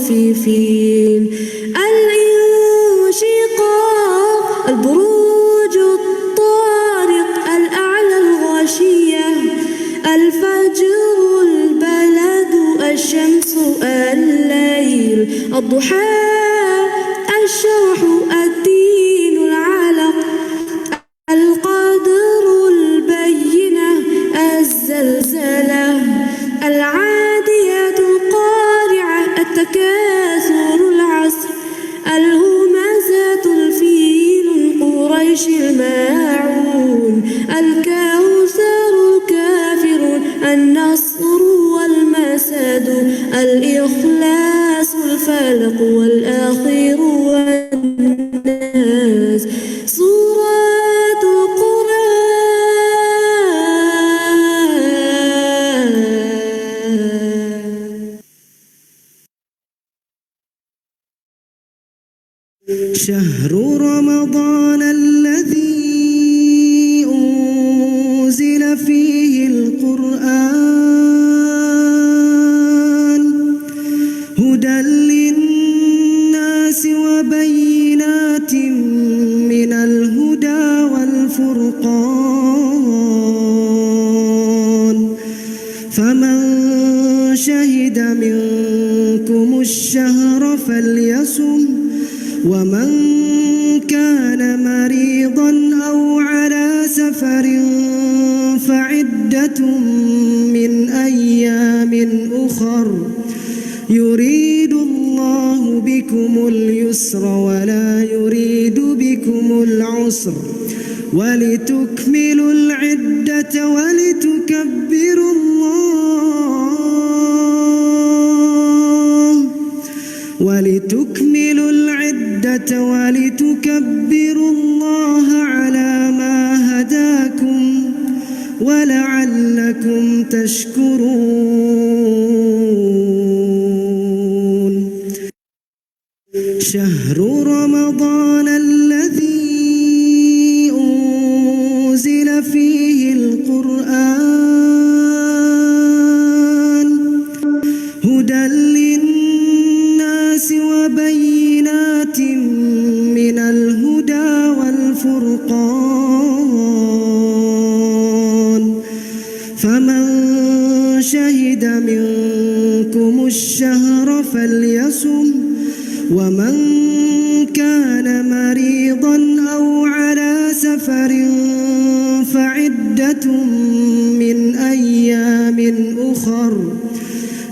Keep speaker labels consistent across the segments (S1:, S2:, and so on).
S1: المطففين الانشقاق البروج الطارق الأعلى الغاشية الفجر البلد الشمس الليل الضحى الشرح الدين العلق القدر البينة الزلزلة العادية القارعة التكاثر العصر الهمزة الفيل قريش الماعون الكوثر الكافر النصر والمسد الإخلاص الفلق والآخر والناس سورة القرآن.
S2: شهر رمضان الذي أنزل فيه القرآن هدى للناس وبينات من الهدى والفرقان فمن شهد منكم الشهر فليصم ومن كان مريضا أو على سفر فعدة من أيام أخر يريد الله بكم اليسر ولا يريد بكم العسر ولتكملوا العدة ولتكبروا الله على ما هداكم ولعلكم تشكرون. شهر رمضان الذي أنزل فيه القرآن هدى للناس وبينات من الهدى والفرقان فمن شهد منكم الشهر فليصم ومن كان مريضا أو على سفر فعدة من أيام أخر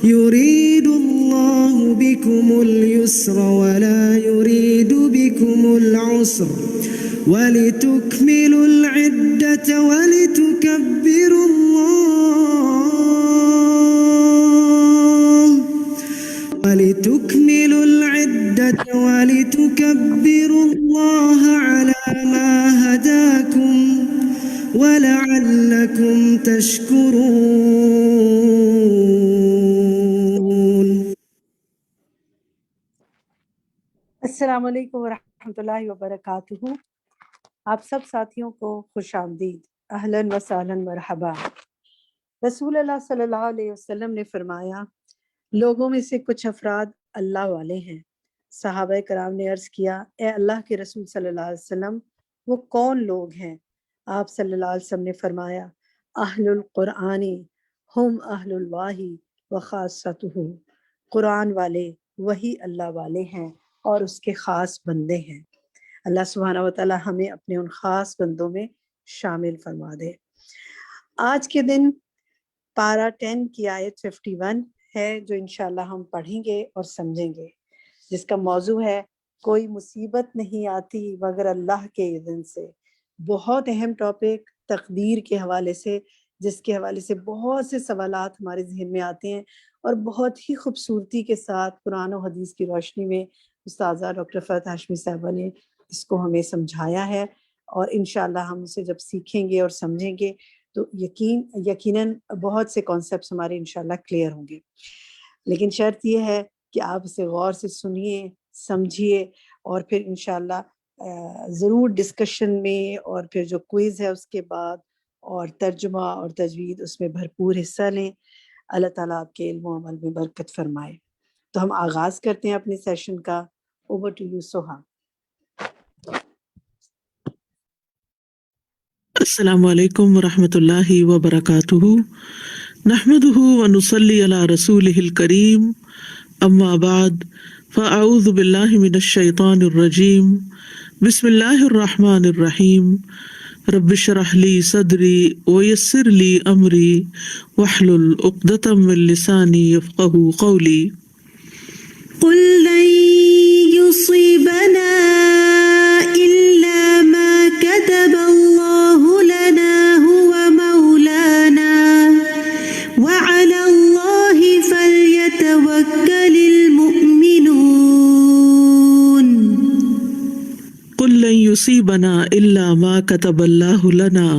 S2: يريد الله بكم اليسر ولا يريد بكم العسر ولتكملوا العدة ولتكبروا الله على ما هداكم ولعلكم تشكرون.
S3: السلام علیکم ورحمۃ اللہ وبرکاتہ. آپ سب ساتھیوں کو خوش آمدید، اہلاً و سہلاً مرحبا. رسول اللہ صلی اللہ علیہ وسلم نے فرمایا لوگوں میں سے کچھ افراد اللہ والے ہیں. صحابہ کرام نے عرض کیا اے اللہ کے رسول صلی اللہ علیہ وسلم وہ کون لوگ ہیں؟ آپ صلی اللہ علیہ وسلم نے فرمایا اہل القرآن ہم اہل اللہ و خاصتہ، قرآن والے وہی اللہ والے ہیں اور اس کے خاص بندے ہیں. اللہ سبحانہ و تعالی ہمیں اپنے ان خاص بندوں میں شامل فرما دے. آج کے دن پارہ 10 کی آیت 51 ہے جو انشاءاللہ ہم پڑھیں گے اور سمجھیں گے، جس کا موضوع ہے کوئی مصیبت نہیں آتی مگر اللہ کے اذن سے. بہت اہم ٹاپک تقدیر کے حوالے سے، جس کے حوالے سے بہت سے سوالات ہمارے ذہن میں آتے ہیں اور بہت ہی خوبصورتی کے ساتھ قرآن و حدیث کی روشنی میں استاذہ ڈاکٹر فرحت ہاشمی صاحبہ نے اس کو ہمیں سمجھایا ہے، اور انشاءاللہ ہم اسے جب سیکھیں گے اور سمجھیں گے تو یقیناً بہت سے کانسیپٹس ہمارے انشاءاللہ کلیئر ہوں گے. لیکن شرط یہ ہے کہ آپ اسے غور سے سنیے، سمجھیے، اور پھر انشاءاللہ ضرور ڈسکشن میں اور پھر جو کوئز ہے اس کے بعد اور ترجمہ اور تجوید اس میں بھرپور حصہ لیں. اللہ تعالیٰ آپ کے علم و عمل میں برکت فرمائے. تو ہم آغاز کرتے ہیں اپنے سیشن کا. اوور ٹو یو سوہا.
S4: السلام علیکم ورحمۃ اللہ وبرکاتہ. نحمده ونصلی علی رسولہ الکریم. اما بعد فاعوذ باللہ من الشیطان الرجیم. بسم اللہ الرحمن الرحیم. رب اشرح لی صدری ویسر لی امری واحلل عقدۃ من لسانی یفقہوا قولی.
S1: قل لن يصيبنا إلا ما كتب الله لنا هو مولانا وعلى الله فليتوكل المؤمنون.
S4: قل لن يصيبنا إلا ما كتب الله لنا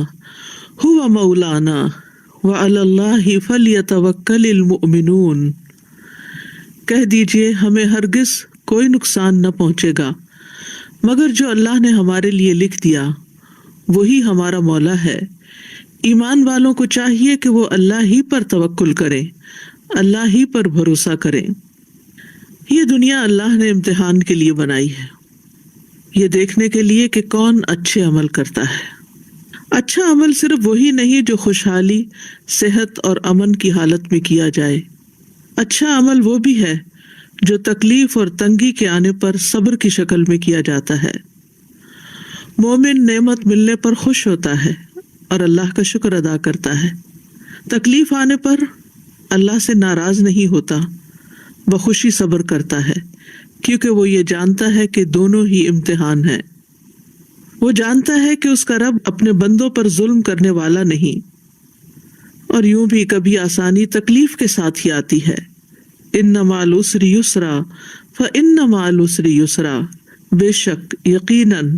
S4: هو مولانا وعلى الله فليتوكل المؤمنون. کہہ دیجئے ہمیں ہرگز کوئی نقصان نہ پہنچے گا مگر جو اللہ نے ہمارے لیے لکھ دیا وہی ہمارا مولا ہے. ایمان والوں کو چاہیے کہ وہ اللہ ہی پر توکل کریں، اللہ ہی پر بھروسہ کریں. یہ دنیا اللہ نے امتحان کے لیے بنائی ہے، یہ دیکھنے کے لیے کہ کون اچھے عمل کرتا ہے. اچھا عمل صرف وہی نہیں جو خوشحالی، صحت اور امن کی حالت میں کیا جائے. اچھا عمل وہ بھی ہے جو تکلیف اور تنگی کے آنے پر صبر کی شکل میں کیا جاتا ہے. مومن نعمت ملنے پر خوش ہوتا ہے اور اللہ کا شکر ادا کرتا ہے. تکلیف آنے پر اللہ سے ناراض نہیں ہوتا، بخوشی صبر کرتا ہے، کیونکہ وہ یہ جانتا ہے کہ دونوں ہی امتحان ہیں. وہ جانتا ہے کہ اس کا رب اپنے بندوں پر ظلم کرنے والا نہیں. اور یوں بھی کبھی آسانی تکلیف کے ساتھ ہی آتی ہے. ان مع العسر یسرا فان مع العسر یسرا. بے شک یقیناً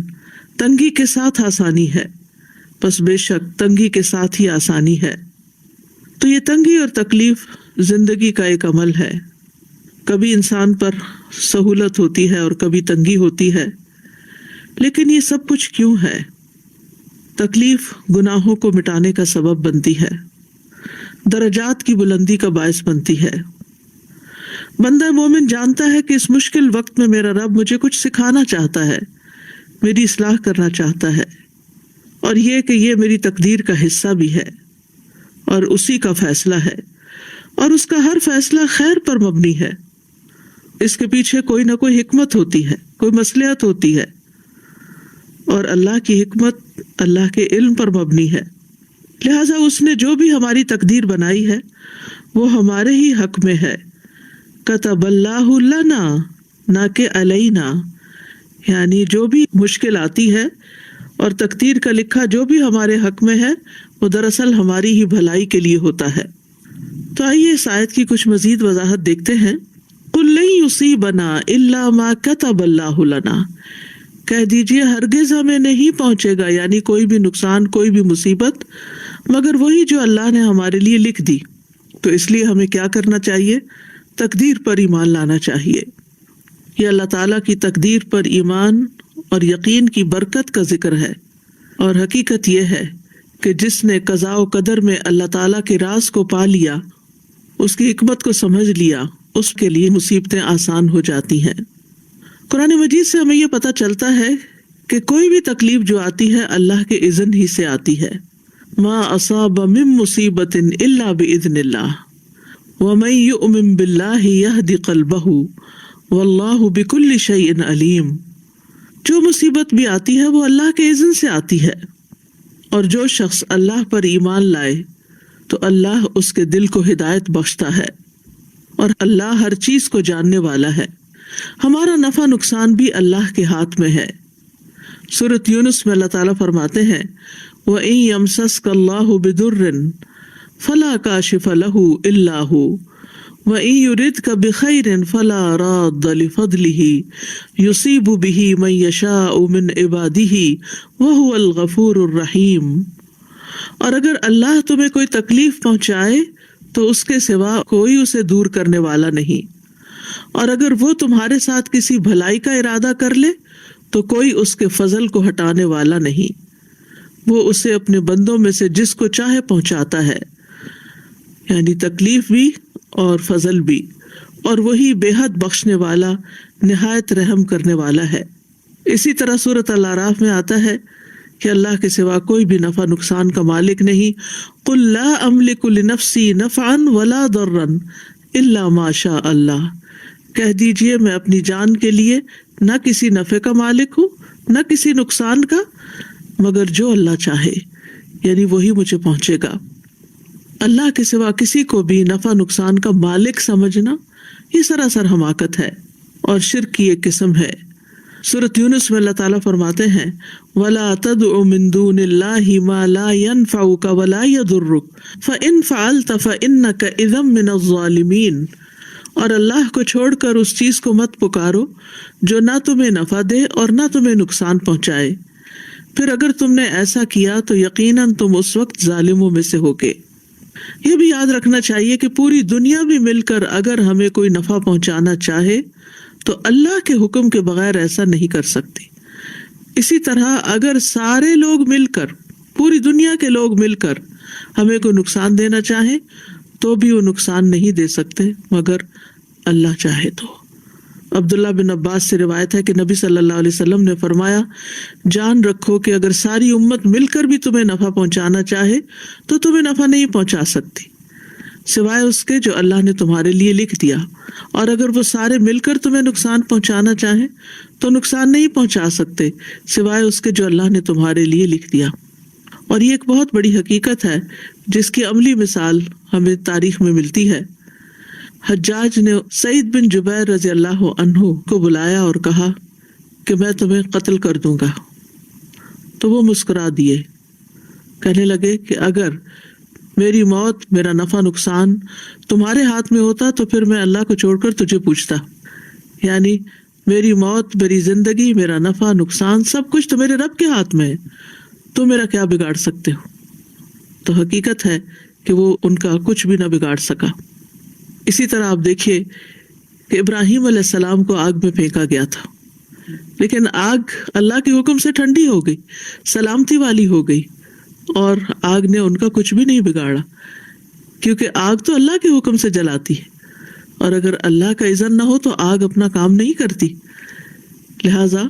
S4: تنگی کے ساتھ آسانی ہے، پس بے شک تنگی کے ساتھ ہی آسانی ہے. تو یہ تنگی اور تکلیف زندگی کا ایک عمل ہے. کبھی انسان پر سہولت ہوتی ہے اور کبھی تنگی ہوتی ہے. لیکن یہ سب کچھ کیوں ہے؟ تکلیف گناہوں کو مٹانے کا سبب بنتی ہے، درجات کی بلندی کا باعث بنتی ہے. بندہ مومن جانتا ہے کہ اس مشکل وقت میں میرا رب مجھے کچھ سکھانا چاہتا ہے، میری اصلاح کرنا چاہتا ہے، اور یہ کہ یہ میری تقدیر کا حصہ بھی ہے اور اسی کا فیصلہ ہے، اور اس کا ہر فیصلہ خیر پر مبنی ہے. اس کے پیچھے کوئی نہ کوئی حکمت ہوتی ہے، کوئی مصلحت ہوتی ہے، اور اللہ کی حکمت اللہ کے علم پر مبنی ہے. لہٰذا اس نے جو بھی ہماری تقدیر بنائی ہے وہ ہمارے ہی حق میں ہے. کتب اللہ لنا نہ کہ علینا، یعنی جو بھی مشکل آتی ہے اور تقدیر کا لکھا جو بھی ہمارے حق میں ہے وہ دراصل ہماری ہی بھلائی کے لیے ہوتا ہے. تو آئیے اس آیت کی کچھ مزید وضاحت دیکھتے ہیں. قل لن یصیبنا الا ما کتب اللہ لنا. کہہ دیجئے ہرگز ہمیں نہیں پہنچے گا، یعنی کوئی بھی نقصان، کوئی بھی مصیبت، مگر وہی جو اللہ نے ہمارے لیے لکھ دی. تو اس لیے ہمیں کیا کرنا چاہیے؟ تقدیر پر ایمان لانا چاہیے. یہ اللہ تعالیٰ کی تقدیر پر ایمان اور یقین کی برکت کا ذکر ہے. اور حقیقت یہ ہے کہ جس نے قضاء و قدر میں اللہ تعالیٰ کے راز کو پا لیا، اس کی حکمت کو سمجھ لیا، اس کے لیے مصیبتیں آسان ہو جاتی ہیں. قرآن مجید سے ہمیں یہ پتہ چلتا ہے کہ کوئی بھی تکلیف جو آتی ہے اللہ کے اذن ہی سے آتی ہے. ما اصاب من مصیبت الا باذن اللہ ومن یؤمن باللہ یہد قلبہ واللہ بکل شیء علیم. جو مصیبت بھی آتی ہے وہ اللہ کے اذن سے آتی ہے، اور جو شخص اللہ پر ایمان لائے تو اللہ اس کے دل کو ہدایت بخشتا ہے، اور اللہ ہر چیز کو جاننے والا ہے. ہمارا نفع نقصان بھی اللہ کے ہاتھ میں ہے. سورۃ یونس میں اللہ تعالیٰ فرماتے ہیں وَإِن يَمْسَسْكَ اللَّهُ بِضُرٍّ فَلَا كَاشِفَ لَهُ إِلَّا هُوَ وَإِن يُرِدْكَ بِخَيْرٍ فَلَا رَادَّ لِفَضْلِهِ يُصِيبُ بِهِ مَن يَشَاءُ مِنْ عِبَادِهِ وَهُوَ الْغَفُورُ الرَّحِيمُ. اور اگر اللہ تمہیں کوئی تکلیف پہنچائے تو اس کے سوا کوئی اسے دور کرنے والا نہیں، اور اگر وہ تمہارے ساتھ کسی بھلائی کا ارادہ کر لے تو کوئی اس کے فضل کو ہٹانے والا نہیں. وہ اسے اپنے بندوں میں سے جس کو چاہے پہنچاتا ہے، یعنی تکلیف بھی اور فضل بھی. اور وہی بے حد بخشنے والا نہایت رحم کرنے والا ہے۔ اسی طرح سورۃ الاعراف میں آتا ہے کہ اللہ کے سوا کوئی بھی نفع نقصان کا مالک نہیں۔ قل لا املک لنفسی نفعا ولا ضرا الا ما شاء اللہ، کہہ دیجئے میں اپنی جان کے لیے نہ کسی نفع کا مالک ہوں نہ کسی نقصان کا، مگر جو اللہ چاہے، یعنی وہی مجھے پہنچے گا۔ اللہ کے سوا کسی کو بھی نفع نقصان کا مالک سمجھنا یہ سراسر حماقت ہے اور شرک کی ایک قسم ہے۔ سورۃ یونس میں اللہ تعالیٰ فرماتے ہیں وَلَا تَدْعُ مِن دُونِ اللَّهِ مَا لَا يَنفَعُكَ وَلَا يَضُرُّكَ فَإِن فَعَلْتَ فَإِنَّكَ إِذًا مِّنَ الظَّالِمِينَ، اور اللہ کو چھوڑ کر اس چیز کو مت پکارو جو نہ تمہیں نفع دے اور نہ تمہیں نقصان پہنچائے، پھر اگر تم نے ایسا کیا تو یقیناً تم اس وقت ظالموں میں سے ہوگے۔ یہ بھی یاد رکھنا چاہیے کہ پوری دنیا بھی مل کر اگر ہمیں کوئی نفع پہنچانا چاہے تو اللہ کے حکم کے بغیر ایسا نہیں کر سکتی۔ اسی طرح اگر سارے لوگ مل کر، پوری دنیا کے لوگ مل کر ہمیں کوئی نقصان دینا چاہیں تو بھی وہ نقصان نہیں دے سکتے مگر اللہ چاہے تو۔ عبداللہ بن عباس سے روایت ہے کہ نبی صلی اللہ علیہ وسلم نے فرمایا جان رکھو کہ اگر ساری امت مل کر بھی تمہیں نفع پہنچانا چاہے تو تمہیں نفع نہیں پہنچا سکتی سوائے اس کے جو اللہ نے تمہارے لیے لکھ دیا، اور اگر وہ سارے مل کر تمہیں نقصان پہنچانا چاہیں تو نقصان نہیں پہنچا سکتے سوائے اس کے جو اللہ نے تمہارے لیے لکھ دیا۔ اور یہ ایک بہت بڑی حقیقت ہے جس کی عملی مثال ہمیں تاریخ میں ملتی ہے۔ حجاج نے سعید بن جبیر رضی اللہ عنہ کو بلایا اور کہا کہ میں تمہیں قتل کر دوں گا، تو وہ مسکرا دیے، کہنے لگے کہ اگر میری موت، میرا نفع نقصان تمہارے ہاتھ میں ہوتا تو پھر میں اللہ کو چھوڑ کر تجھے پوچھتا، یعنی میری موت، میری زندگی، میرا نفع نقصان سب کچھ تو میرے رب کے ہاتھ میں ہے، تو میرا کیا بگاڑ سکتے ہو؟ تو حقیقت ہے کہ وہ ان کا کچھ بھی نہ بگاڑ سکا۔ اسی طرح آپ دیکھیے کہ ابراہیم علیہ السلام کو آگ میں پھینکا گیا تھا، لیکن آگ اللہ کے حکم سے ٹھنڈی ہو گئی، سلامتی والی ہو گئی، اور آگ نے ان کا کچھ بھی نہیں بگاڑا، کیونکہ آگ تو اللہ کے حکم سے جلاتی ہے، اور اگر اللہ کا اذن نہ ہو تو آگ اپنا کام نہیں کرتی، لہذا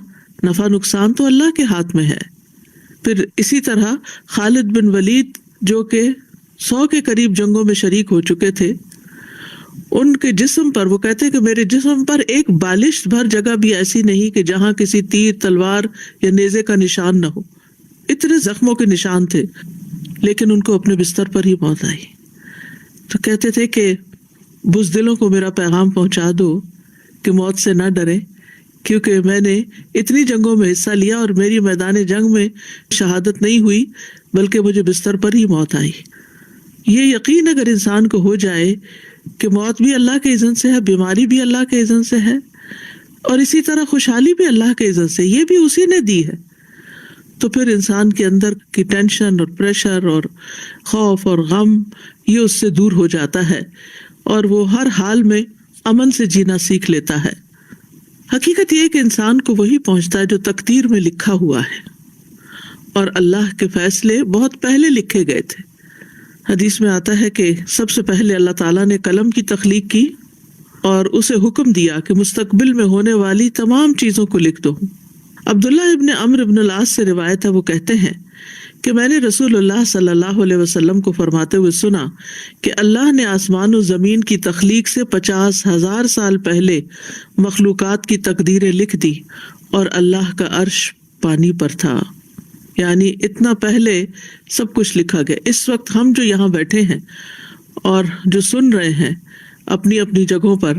S4: نفع نقصان تو اللہ کے ہاتھ میں ہے۔ پھر اسی طرح خالد بن ولید جو کہ 100 کے قریب جنگوں میں شریک ہو چکے تھے، ان کے جسم پر، وہ کہتے کہ میرے جسم پر ایک بالش بھر جگہ بھی ایسی نہیں کہ جہاں کسی تیر، تلوار یا نیزے کا نشان نہ ہو، اتنے زخموں کے نشان تھے، لیکن ان کو اپنے بستر پر ہی موت آئی۔ تو کہتے تھے کہ بزدلوں کو میرا پیغام پہنچا دو کہ موت سے نہ ڈرے، کیونکہ میں نے اتنی جنگوں میں حصہ لیا اور میری میدان جنگ میں شہادت نہیں ہوئی بلکہ مجھے بستر پر ہی موت آئی۔ یہ یقین اگر انسان کو ہو جائے کہ موت بھی اللہ کے اذن سے ہے، بیماری بھی اللہ کے اذن سے ہے، اور اسی طرح خوشحالی بھی اللہ کے اذن سے، یہ بھی اسی نے دی ہے، تو پھر انسان کے اندر کی ٹینشن اور پریشر اور خوف اور غم یہ اس سے دور ہو جاتا ہے، اور وہ ہر حال میں امن سے جینا سیکھ لیتا ہے۔ حقیقت یہ کہ انسان کو وہی پہنچتا ہے جو تقدیر میں لکھا ہوا ہے، اور اللہ کے فیصلے بہت پہلے لکھے گئے تھے۔ حدیث میں آتا ہے کہ سب سے پہلے اللہ تعالیٰ نے قلم کی تخلیق کی اور اسے حکم دیا کہ مستقبل میں ہونے والی تمام چیزوں کو لکھ دو۔ عبداللہ ابن عمرو ابن العاص سے روایت ہے، وہ کہتے ہیں کہ میں نے رسول اللہ صلی اللہ علیہ وسلم کو فرماتے ہوئے سنا کہ اللہ نے آسمان و زمین کی تخلیق سے 50,000 سال پہلے مخلوقات کی تقدیریں لکھ دی، اور اللہ کا عرش پانی پر تھا، یعنی اتنا پہلے سب کچھ لکھا گیا۔ اس وقت ہم جو یہاں بیٹھے ہیں اور جو سن رہے ہیں اپنی اپنی جگہوں پر،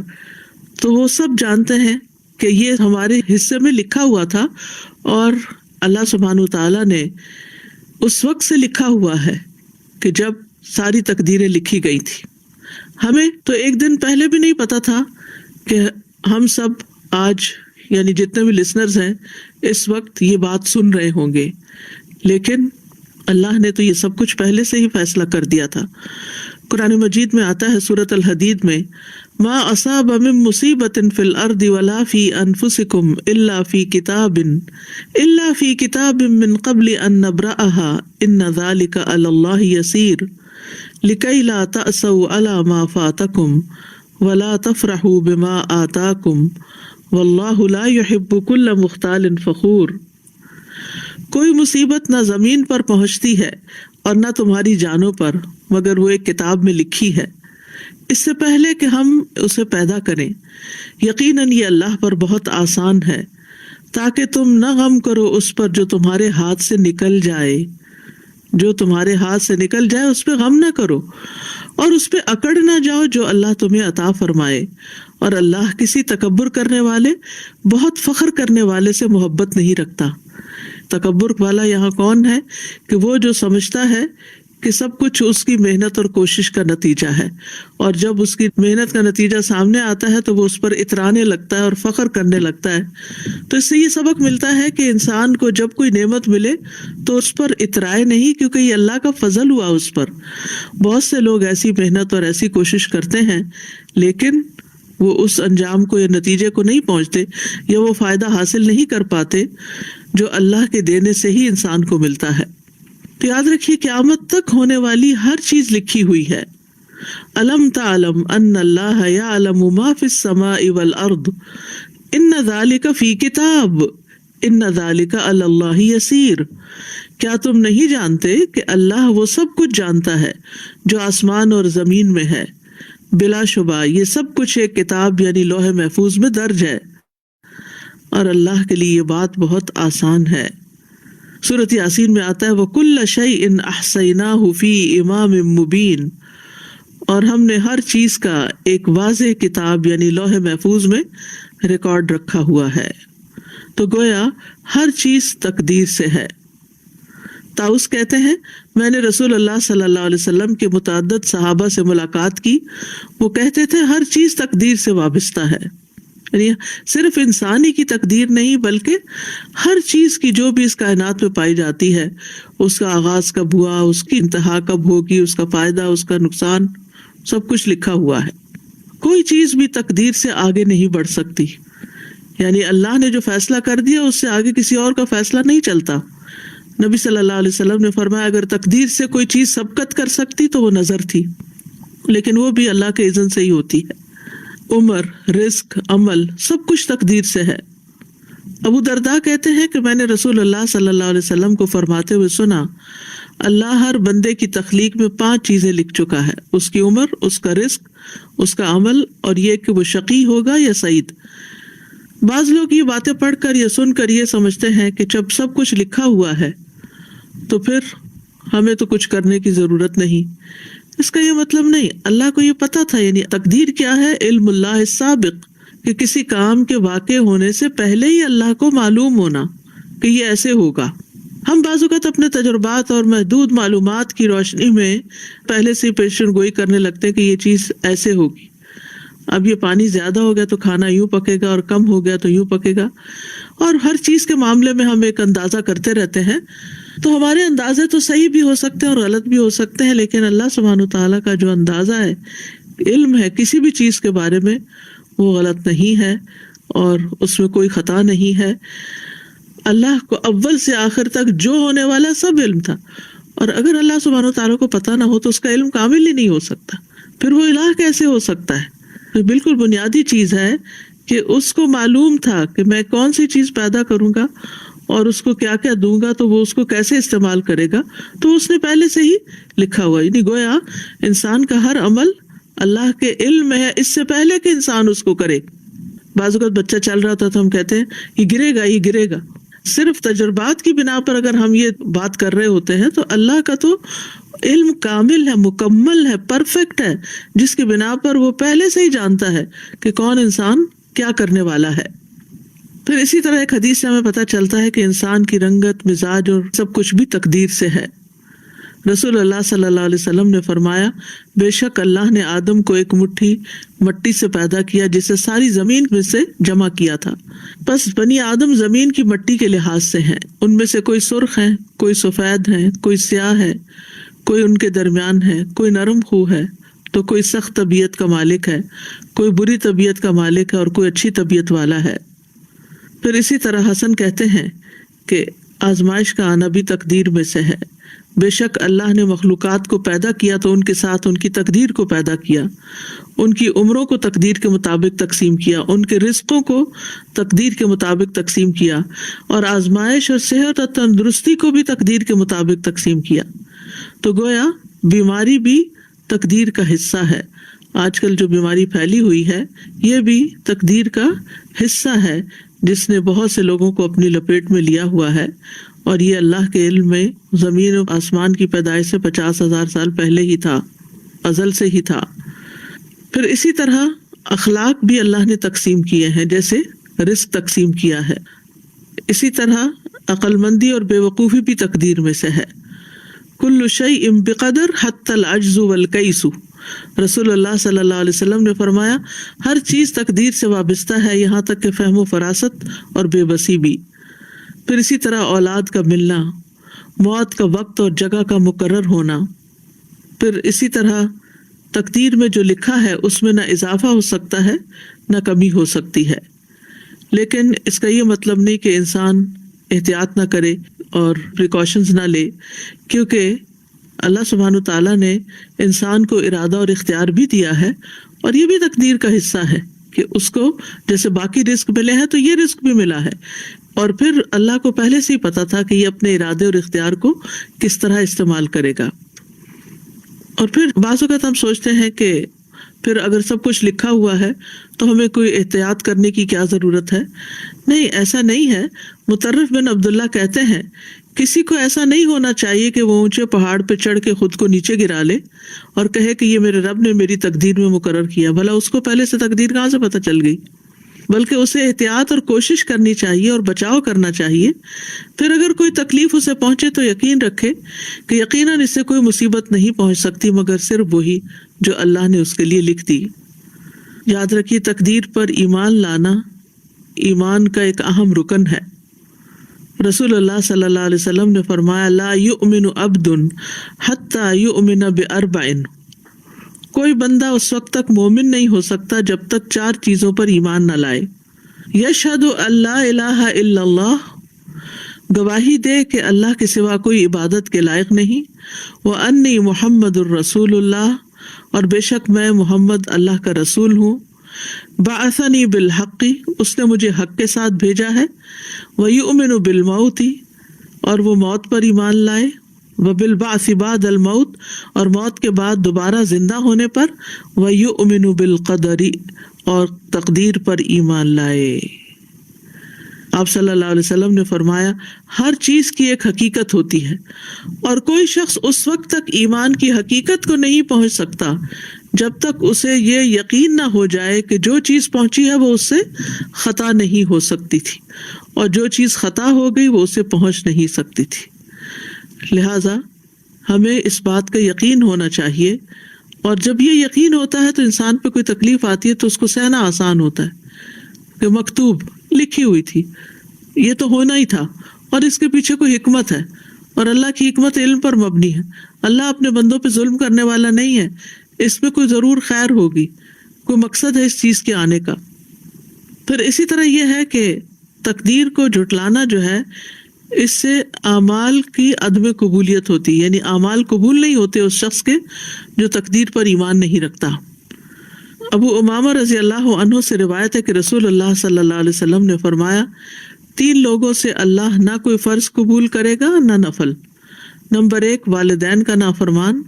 S4: تو وہ سب جانتے ہیں کہ یہ ہمارے حصے میں لکھا ہوا تھا، اور اللہ سبحانہ وتعالیٰ نے اس وقت سے لکھا ہوا ہے کہ جب ساری تقدیریں لکھی گئی تھی۔ ہمیں تو ایک دن پہلے بھی نہیں پتا تھا کہ ہم سب آج، یعنی جتنے بھی لسنرز ہیں، اس وقت یہ بات سن رہے ہوں گے، لیکن اللہ نے تو یہ سب کچھ پہلے سے ہی فیصلہ کر دیا تھا۔ قرآن مجید میں آتا ہے سورۃ الحدید میں، ما اصاب من مصیبت فی الارض ولا فی انفسکم الا فی کتاب من قبل ان نبرأها ان ذلک علی اللہ یسیر لکی لا تأسوا علی ما فاتکم ولا تفرحوا بما آتاکم واللہ لا يحب كل مختال فخور۔ کوئی مصیبت نہ زمین پر پہنچتی ہے اور نہ تمہاری جانوں پر مگر وہ ایک کتاب میں لکھی ہے اس سے پہلے کہ ہم اسے پیدا کریں، یقیناً یہ اللہ پر بہت آسان ہے، تاکہ تم نہ غم کرو اس پر جو تمہارے ہاتھ سے نکل جائے، جو تمہارے ہاتھ سے نکل جائے اس پہ غم نہ کرو، اور اس پہ اکڑ نہ جاؤ جو اللہ تمہیں عطا فرمائے، اور اللہ کسی تکبر کرنے والے، بہت فخر کرنے والے سے محبت نہیں رکھتا۔ تکبر والا یہاں کون ہے؟ کہ وہ جو سمجھتا ہے کہ سب کچھ اس کی محنت اور کوشش کا نتیجہ ہے، اور جب اس کی محنت کا نتیجہ سامنے آتا ہے تو وہ اس پر اترانے لگتا ہے اور فخر کرنے لگتا ہے۔ تو اس سے یہ سبق ملتا ہے کہ انسان کو جب کوئی نعمت ملے تو اس پر اترائے نہیں، کیونکہ یہ اللہ کا فضل ہوا اس پر۔ بہت سے لوگ ایسی محنت اور ایسی کوشش کرتے ہیں لیکن وہ اس انجام کو یا نتیجے کو نہیں پہنچتے، یا وہ فائدہ حاصل نہیں کر پاتے جو اللہ کے دینے سے ہی انسان کو ملتا ہے۔ تو یاد رکھیے قیامت تک ہونے والی ہر چیز لکھی ہوئی ہے۔ الم تعلم ان اللہ یعلم ما فی السماء والارض ان ذلک فی کتاب ان ذلک علی اللہ یسیر۔ کیا تم نہیں جانتے کہ اللہ وہ سب کچھ جانتا ہے جو آسمان اور زمین میں ہے، بلا شبہ یہ سب کچھ ایک کتاب یعنی لوح محفوظ میں درج ہے، اور اللہ کے لیے یہ بات بہت آسان ہے۔ سورۃ یاسین میں آتا ہے وَكُلَّ شَيْءٍ أَحْصَيْنَاهُ فِي إِمَامٍ مُبِينٍ، اور ہم نے ہر چیز کا ایک واضح کتاب یعنی لوح محفوظ میں ریکارڈ رکھا ہوا ہے۔ تو گویا ہر چیز تقدیر سے ہے۔ طاؤس کہتے ہیں میں نے رسول اللہ صلی اللہ علیہ وسلم کے متعدد صحابہ سے ملاقات کی، وہ کہتے تھے ہر چیز تقدیر سے وابستہ ہے، یعنی صرف انسانی کی تقدیر نہیں بلکہ ہر چیز کی جو بھی اس کائنات میں پائی جاتی ہے، اس کا آغاز کب ہوا، اس کی انتہا کب ہوگی، اس کا فائدہ، اس کا نقصان، سب کچھ لکھا ہوا ہے۔ کوئی چیز بھی تقدیر سے آگے نہیں بڑھ سکتی، یعنی اللہ نے جو فیصلہ کر دیا اس سے آگے کسی اور کا فیصلہ نہیں چلتا۔ نبی صلی اللہ علیہ وسلم نے فرمایا اگر تقدیر سے کوئی چیز سبقت کر سکتی تو وہ نظر تھی، لیکن وہ بھی اللہ کے اذن سے ہی ہوتی ہے۔ عمر، رزق، عمل سب کچھ تقدیر سے ہے۔ ابو درداء کہتے ہیں کہ میں نے رسول اللہ صلی اللہ علیہ وسلم کو فرماتے ہوئے سنا اللہ ہر بندے کی تخلیق میں 5 چیزیں لکھ چکا ہے، اس کی عمر، اس کا رزق، اس کا عمل، اور یہ کہ وہ شقی ہوگا یا سعید۔ بعض لوگ یہ باتیں پڑھ کر یا سن کر یہ سمجھتے ہیں کہ جب سب کچھ لکھا ہوا ہے تو پھر ہمیں تو کچھ کرنے کی ضرورت نہیں۔ اس کا یہ مطلب نہیں، اللہ کو یہ پتا تھا، یعنی تقدیر کیا ہے؟ علم اللہ السابق، کہ کسی کام کے واقع ہونے سے پہلے ہی اللہ کو معلوم ہونا کہ یہ ایسے ہوگا۔ ہم بعض اوقات اپنے تجربات اور محدود معلومات کی روشنی میں پہلے سے پیشن گوئی کرنے لگتے ہیں کہ یہ چیز ایسے ہوگی، اب یہ پانی زیادہ ہو گیا تو کھانا یوں پکے گا، اور کم ہو گیا تو یوں پکے گا، اور ہر چیز کے معاملے میں ہم ایک اندازہ کرتے رہتے ہیں۔ تو ہمارے اندازے تو صحیح بھی ہو سکتے ہیں اور غلط بھی ہو سکتے ہیں، لیکن اللہ سبحانہ وتعالیٰ کا جو اندازہ ہے، علم ہے کسی بھی چیز کے بارے میں، وہ غلط نہیں ہے اور اس میں کوئی خطا نہیں ہے۔ اللہ کو اول سے آخر تک جو ہونے والا سب علم تھا، اور اگر اللہ سبحانہ وتعالیٰ کو پتہ نہ ہو تو اس کا علم کامل ہی نہیں ہو سکتا، پھر وہ الہ کیسے ہو سکتا ہے؟ تو بالکل بنیادی چیز ہے کہ اس کو معلوم تھا کہ میں کون سی چیز پیدا کروں گا اور اس کو کیا کیا دوں گا تو وہ اس کو کیسے استعمال کرے گا، تو اس نے پہلے سے ہی لکھا ہوا، یعنی گویا انسان کا ہر عمل اللہ کے علم میں ہے اس سے پہلے کہ انسان اس کو کرے۔ بعض اوقات بچہ چل رہا تھا تو ہم کہتے ہیں یہ گرے گا، یہ گرے گا۔ صرف تجربات کی بنا پر اگر ہم یہ بات کر رہے ہوتے ہیں تو اللہ کا تو علم کامل ہے، مکمل ہے، پرفیکٹ ہے، جس کی بنا پر وہ پہلے سے ہی جانتا ہے کہ کون انسان کیا کرنے والا ہے۔ پھر اسی طرح ایک حدیث سے ہمیں پتہ چلتا ہے کہ انسان کی رنگت، مزاج اور سب کچھ بھی تقدیر سے ہے۔ رسول اللہ صلی اللہ علیہ وسلم نے فرمایا بے شک اللہ نے آدم کو ایک مٹھی مٹی سے پیدا کیا جسے ساری زمین میں سے جمع کیا تھا، بس بنی آدم زمین کی مٹی کے لحاظ سے ہیں، ان میں سے کوئی سرخ ہیں، کوئی سفید ہیں، کوئی سیاہ ہے، کوئی ان کے درمیان ہے، کوئی نرم خو ہے تو کوئی سخت طبیعت کا مالک ہے، کوئی بری طبیعت کا مالک ہے اور کوئی اچھی طبیعت والا ہے۔ پھر اسی طرح حسن کہتے ہیں کہ آزمائش کا آنا بھی تقدیر میں سے ہے۔ بے شک اللہ نے مخلوقات کو پیدا کیا تو ان کے ساتھ ان کی تقدیر کو پیدا کیا، ان کی عمروں کو تقدیر کے مطابق تقسیم کیا، ان کے رزقوں کو تقدیر کے مطابق تقسیم کیا، اور آزمائش اور صحت اور تندرستی کو بھی تقدیر کے مطابق تقسیم کیا۔ تو گویا بیماری بھی تقدیر کا حصہ ہے۔ آج کل جو بیماری پھیلی ہوئی ہے یہ بھی تقدیر کا حصہ ہے، جس نے بہت سے لوگوں کو اپنی لپیٹ میں لیا ہوا ہے، اور یہ اللہ کے علم میں زمین و آسمان کی پیدائش سے 50,000 سال پہلے ہی تھا، ازل سے ہی تھا۔ پھر اسی طرح اخلاق بھی اللہ نے تقسیم کیے ہیں، جیسے رزق تقسیم کیا ہے۔ اسی طرح عقل مندی اور بے وقوفی بھی تقدیر میں سے ہے۔ کل شیء بقدر حتی العجز والکیس، رسول اللہ صلی اللہ علیہ وسلم نے فرمایا ہر چیز تقدیر سے وابستہ ہے، یہاں تک کہ فہم و فراست اور بے بسی بھی۔ پھر اسی طرح اولاد کا ملنا، موت کا وقت اور جگہ کا مقرر ہونا۔ پھر اسی طرح تقدیر میں جو لکھا ہے اس میں نہ اضافہ ہو سکتا ہے نہ کمی ہو سکتی ہے، لیکن اس کا یہ مطلب نہیں کہ انسان احتیاط نہ کرے اور پریکاشنز نہ لے، کیونکہ اللہ سبحانہ وتعالیٰ نے انسان کو ارادہ اور اختیار بھی دیا ہے، اور یہ بھی تقدیر کا حصہ ہے کہ اس کو جیسے باقی رزق ملے ہیں تو یہ رزق بھی ملا ہے، اور پھر اللہ کو پہلے سے ہی پتا تھا کہ یہ اپنے ارادے اور اختیار کو کس طرح استعمال کرے گا۔ اور پھر بعض اوقات ہم سوچتے ہیں کہ پھر اگر سب کچھ لکھا ہوا ہے تو ہمیں کوئی احتیاط کرنے کی کیا ضرورت ہے؟ نہیں، ایسا نہیں ہے۔ مطرف بن عبداللہ کہتے ہیں کسی کو ایسا نہیں ہونا چاہیے کہ وہ اونچے پہاڑ پہ چڑھ کے خود کو نیچے گرا لے اور کہے کہ یہ میرے رب نے میری تقدیر میں مقرر کیا، بھلا اس کو پہلے سے تقدیر کہاں سے پتہ چل گئی؟ بلکہ اسے احتیاط اور کوشش کرنی چاہیے اور بچاؤ کرنا چاہیے۔ پھر اگر کوئی تکلیف اسے پہنچے تو یقین رکھے کہ یقیناً اس سے کوئی مصیبت نہیں پہنچ سکتی مگر صرف وہی جو اللہ نے اس کے لیے لکھ دی۔ یاد رکھیے تقدیر پر ایمان لانا ایمان کا ایک اہم رکن ہے۔ رسول اللہ صلی اللہ علیہ وسلم نے فرمایا لا یؤمن عبد حتی یؤمن باربع، کوئی بندہ اس وقت تک مومن نہیں ہو سکتا جب تک 4 چیزوں پر ایمان نہ لائے۔ یشہد ان لا الہ الا اللہ، گواہی دے کہ اللہ کے سوا کوئی عبادت کے لائق نہیں، وانی محمد الرسول اللہ، اور بے شک میں محمد اللہ کا رسول ہوں، بعثنی بالحق، اس نے مجھے حق کے ساتھ بھیجا ہے، ویؤمن بالموت، اور وہ موت پر ایمان لائے، وبالبعث بعد الموت، اور موت کے بعد دوبارہ زندہ ہونے پر، ویؤمن بالقدر، اور تقدیر پر ایمان لائے۔ آپ صلی اللہ علیہ وسلم نے فرمایا ہر چیز کی ایک حقیقت ہوتی ہے، اور کوئی شخص اس وقت تک ایمان کی حقیقت کو نہیں پہنچ سکتا جب تک اسے یہ یقین نہ ہو جائے کہ جو چیز پہنچی ہے وہ اس سے خطا نہیں ہو سکتی تھی، اور جو چیز خطا ہو گئی وہ اسے پہنچ نہیں سکتی تھی۔ لہٰذا ہمیں اس بات کا یقین ہونا چاہیے، اور جب یہ یقین ہوتا ہے تو انسان پہ کوئی تکلیف آتی ہے تو اس کو سہنا آسان ہوتا ہے کہ مکتوب لکھی ہوئی تھی، یہ تو ہونا ہی تھا، اور اس کے پیچھے کوئی حکمت ہے، اور اللہ کی حکمت علم پر مبنی ہے۔ اللہ اپنے بندوں پہ ظلم کرنے والا نہیں ہے، اس میں کوئی ضرور خیر ہوگی، کوئی مقصد ہے اس چیز کے آنے کا۔ پھر اسی طرح یہ ہے کہ تقدیر کو جھٹلانا جو ہے اس سے اعمال کی عدم قبولیت ہوتی ہے، یعنی اعمال قبول نہیں ہوتے اس شخص کے جو تقدیر پر ایمان نہیں رکھتا۔ ابو امامہ رضی اللہ عنہ سے روایت ہے کہ رسول اللہ صلی اللہ علیہ وسلم نے فرمایا 3 لوگوں سے اللہ نہ کوئی فرض قبول کرے گا نہ نفل۔ نمبر 1 والدین کا نافرمان،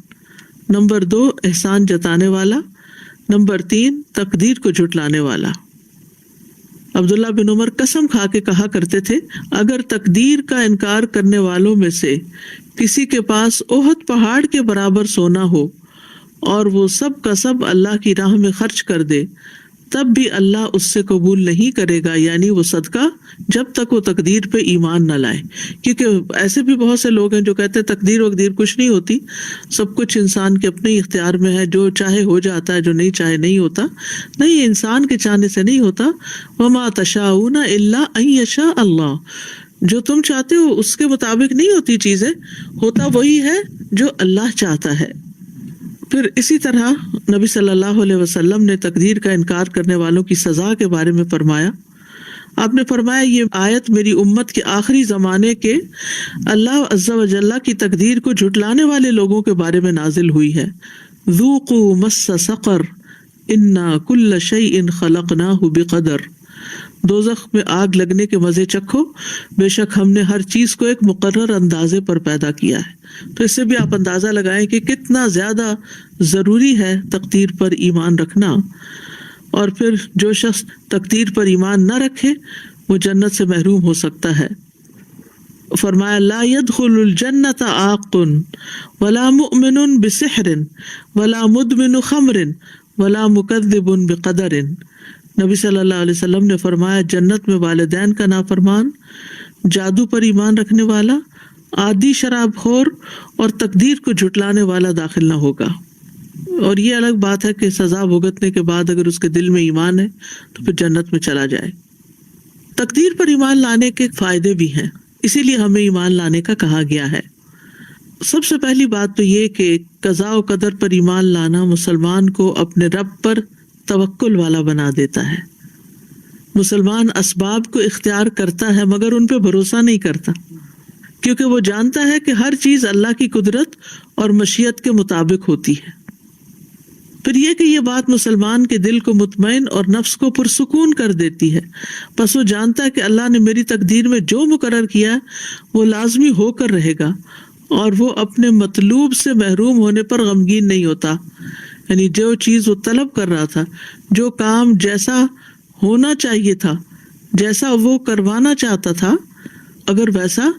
S4: نمبر 2 احسان جتانے والا، نمبر 3 تقدیر کو جھٹلانے والا۔ عبداللہ بن عمر قسم کھا کے کہا کرتے تھے اگر تقدیر کا انکار کرنے والوں میں سے کسی کے پاس احد پہاڑ کے برابر سونا ہو اور وہ سب کا سب اللہ کی راہ میں خرچ کر دے تب بھی اللہ اس سے قبول نہیں کرے گا، یعنی وہ صدقہ، جب تک وہ تقدیر پہ ایمان نہ لائے۔ کیونکہ ایسے بھی بہت سے لوگ ہیں جو کہتے ہیں تقدیر وقدیر کچھ نہیں ہوتی، سب کچھ انسان کے اپنے اختیار میں ہے، جو چاہے ہو جاتا ہے، جو نہیں چاہے نہیں ہوتا۔ نہیں، انسان کے چاہنے سے نہیں ہوتا۔ وما تشاءون الا ان یشاء اللہ، جو تم چاہتے ہو اس کے مطابق نہیں ہوتی چیزیں، ہوتا وہی ہے جو اللہ چاہتا ہے۔ پھر اسی طرح نبی صلی اللہ علیہ وسلم نے تقدیر کا انکار کرنے والوں کی سزا کے بارے میں فرمایا۔ آپ نے فرمایا یہ آیت میری امت کے آخری زمانے کے اللہ عز و جل کی تقدیر کو جھٹلانے والے لوگوں کے بارے میں نازل ہوئی ہے. ذوقوا مس سقر انا کل شیء خلقناہ بقدر. دوزخ میں آگ لگنے کے مزے چکھو، بے شک ہم نے ہر چیز کو ایک مقرر اندازے پر پیدا کیا ہے. تو اس سے بھی آپ اندازہ لگائیں کہ کتنا زیادہ ضروری ہے تقدیر پر ایمان رکھنا. اور پھر جو شخص تقدیر پر ایمان نہ رکھے وہ جنت سے محروم ہو سکتا ہے. فرمایا لا يدخل الجنت عاق ولا مؤمن بسحر ولا مدمن خمر ولا مکذب بقدر. نبی صلی اللہ علیہ وسلم نے فرمایا جنت میں والدین کا نافرمان، جادو پر ایمان رکھنے والا، عادی شراب خور اور تقدیر کو جھٹلانے والا داخل نہ ہوگا. اور یہ الگ بات ہے کہ سزا بھگتنے کے بعد اگر اس کے دل میں ایمان ہے تو پھر جنت میں چلا جائے. تقدیر پر ایمان لانے کے فائدے بھی ہیں، اسی لیے ہمیں ایمان لانے کا کہا گیا ہے. سب سے پہلی بات تو یہ کہ قضاء و قدر پر ایمان لانا مسلمان کو اپنے رب پر توکل والا بنا دیتا ہے. مسلمان اسباب کو اختیار کرتا ہے مگر ان پہ بھروسہ نہیں کرتا، کیونکہ وہ جانتا ہے کہ ہر چیز اللہ کی قدرت اور مشیت کے مطابق ہوتی ہے. پھر یہ کہ یہ بات مسلمان کے دل کو مطمئن اور نفس کو پرسکون کر دیتی ہے. پس وہ جانتا ہے کہ اللہ نے میری تقدیر میں جو مقرر کیا وہ لازمی ہو کر رہے گا، اور وہ اپنے مطلوب سے محروم ہونے پر غمگین نہیں ہوتا. یعنی جو چیز وہ طلب کر رہا تھا، جو کام جیسا ہونا چاہیے تھا، جیسا وہ کروانا چاہتا تھا، اگر ویسا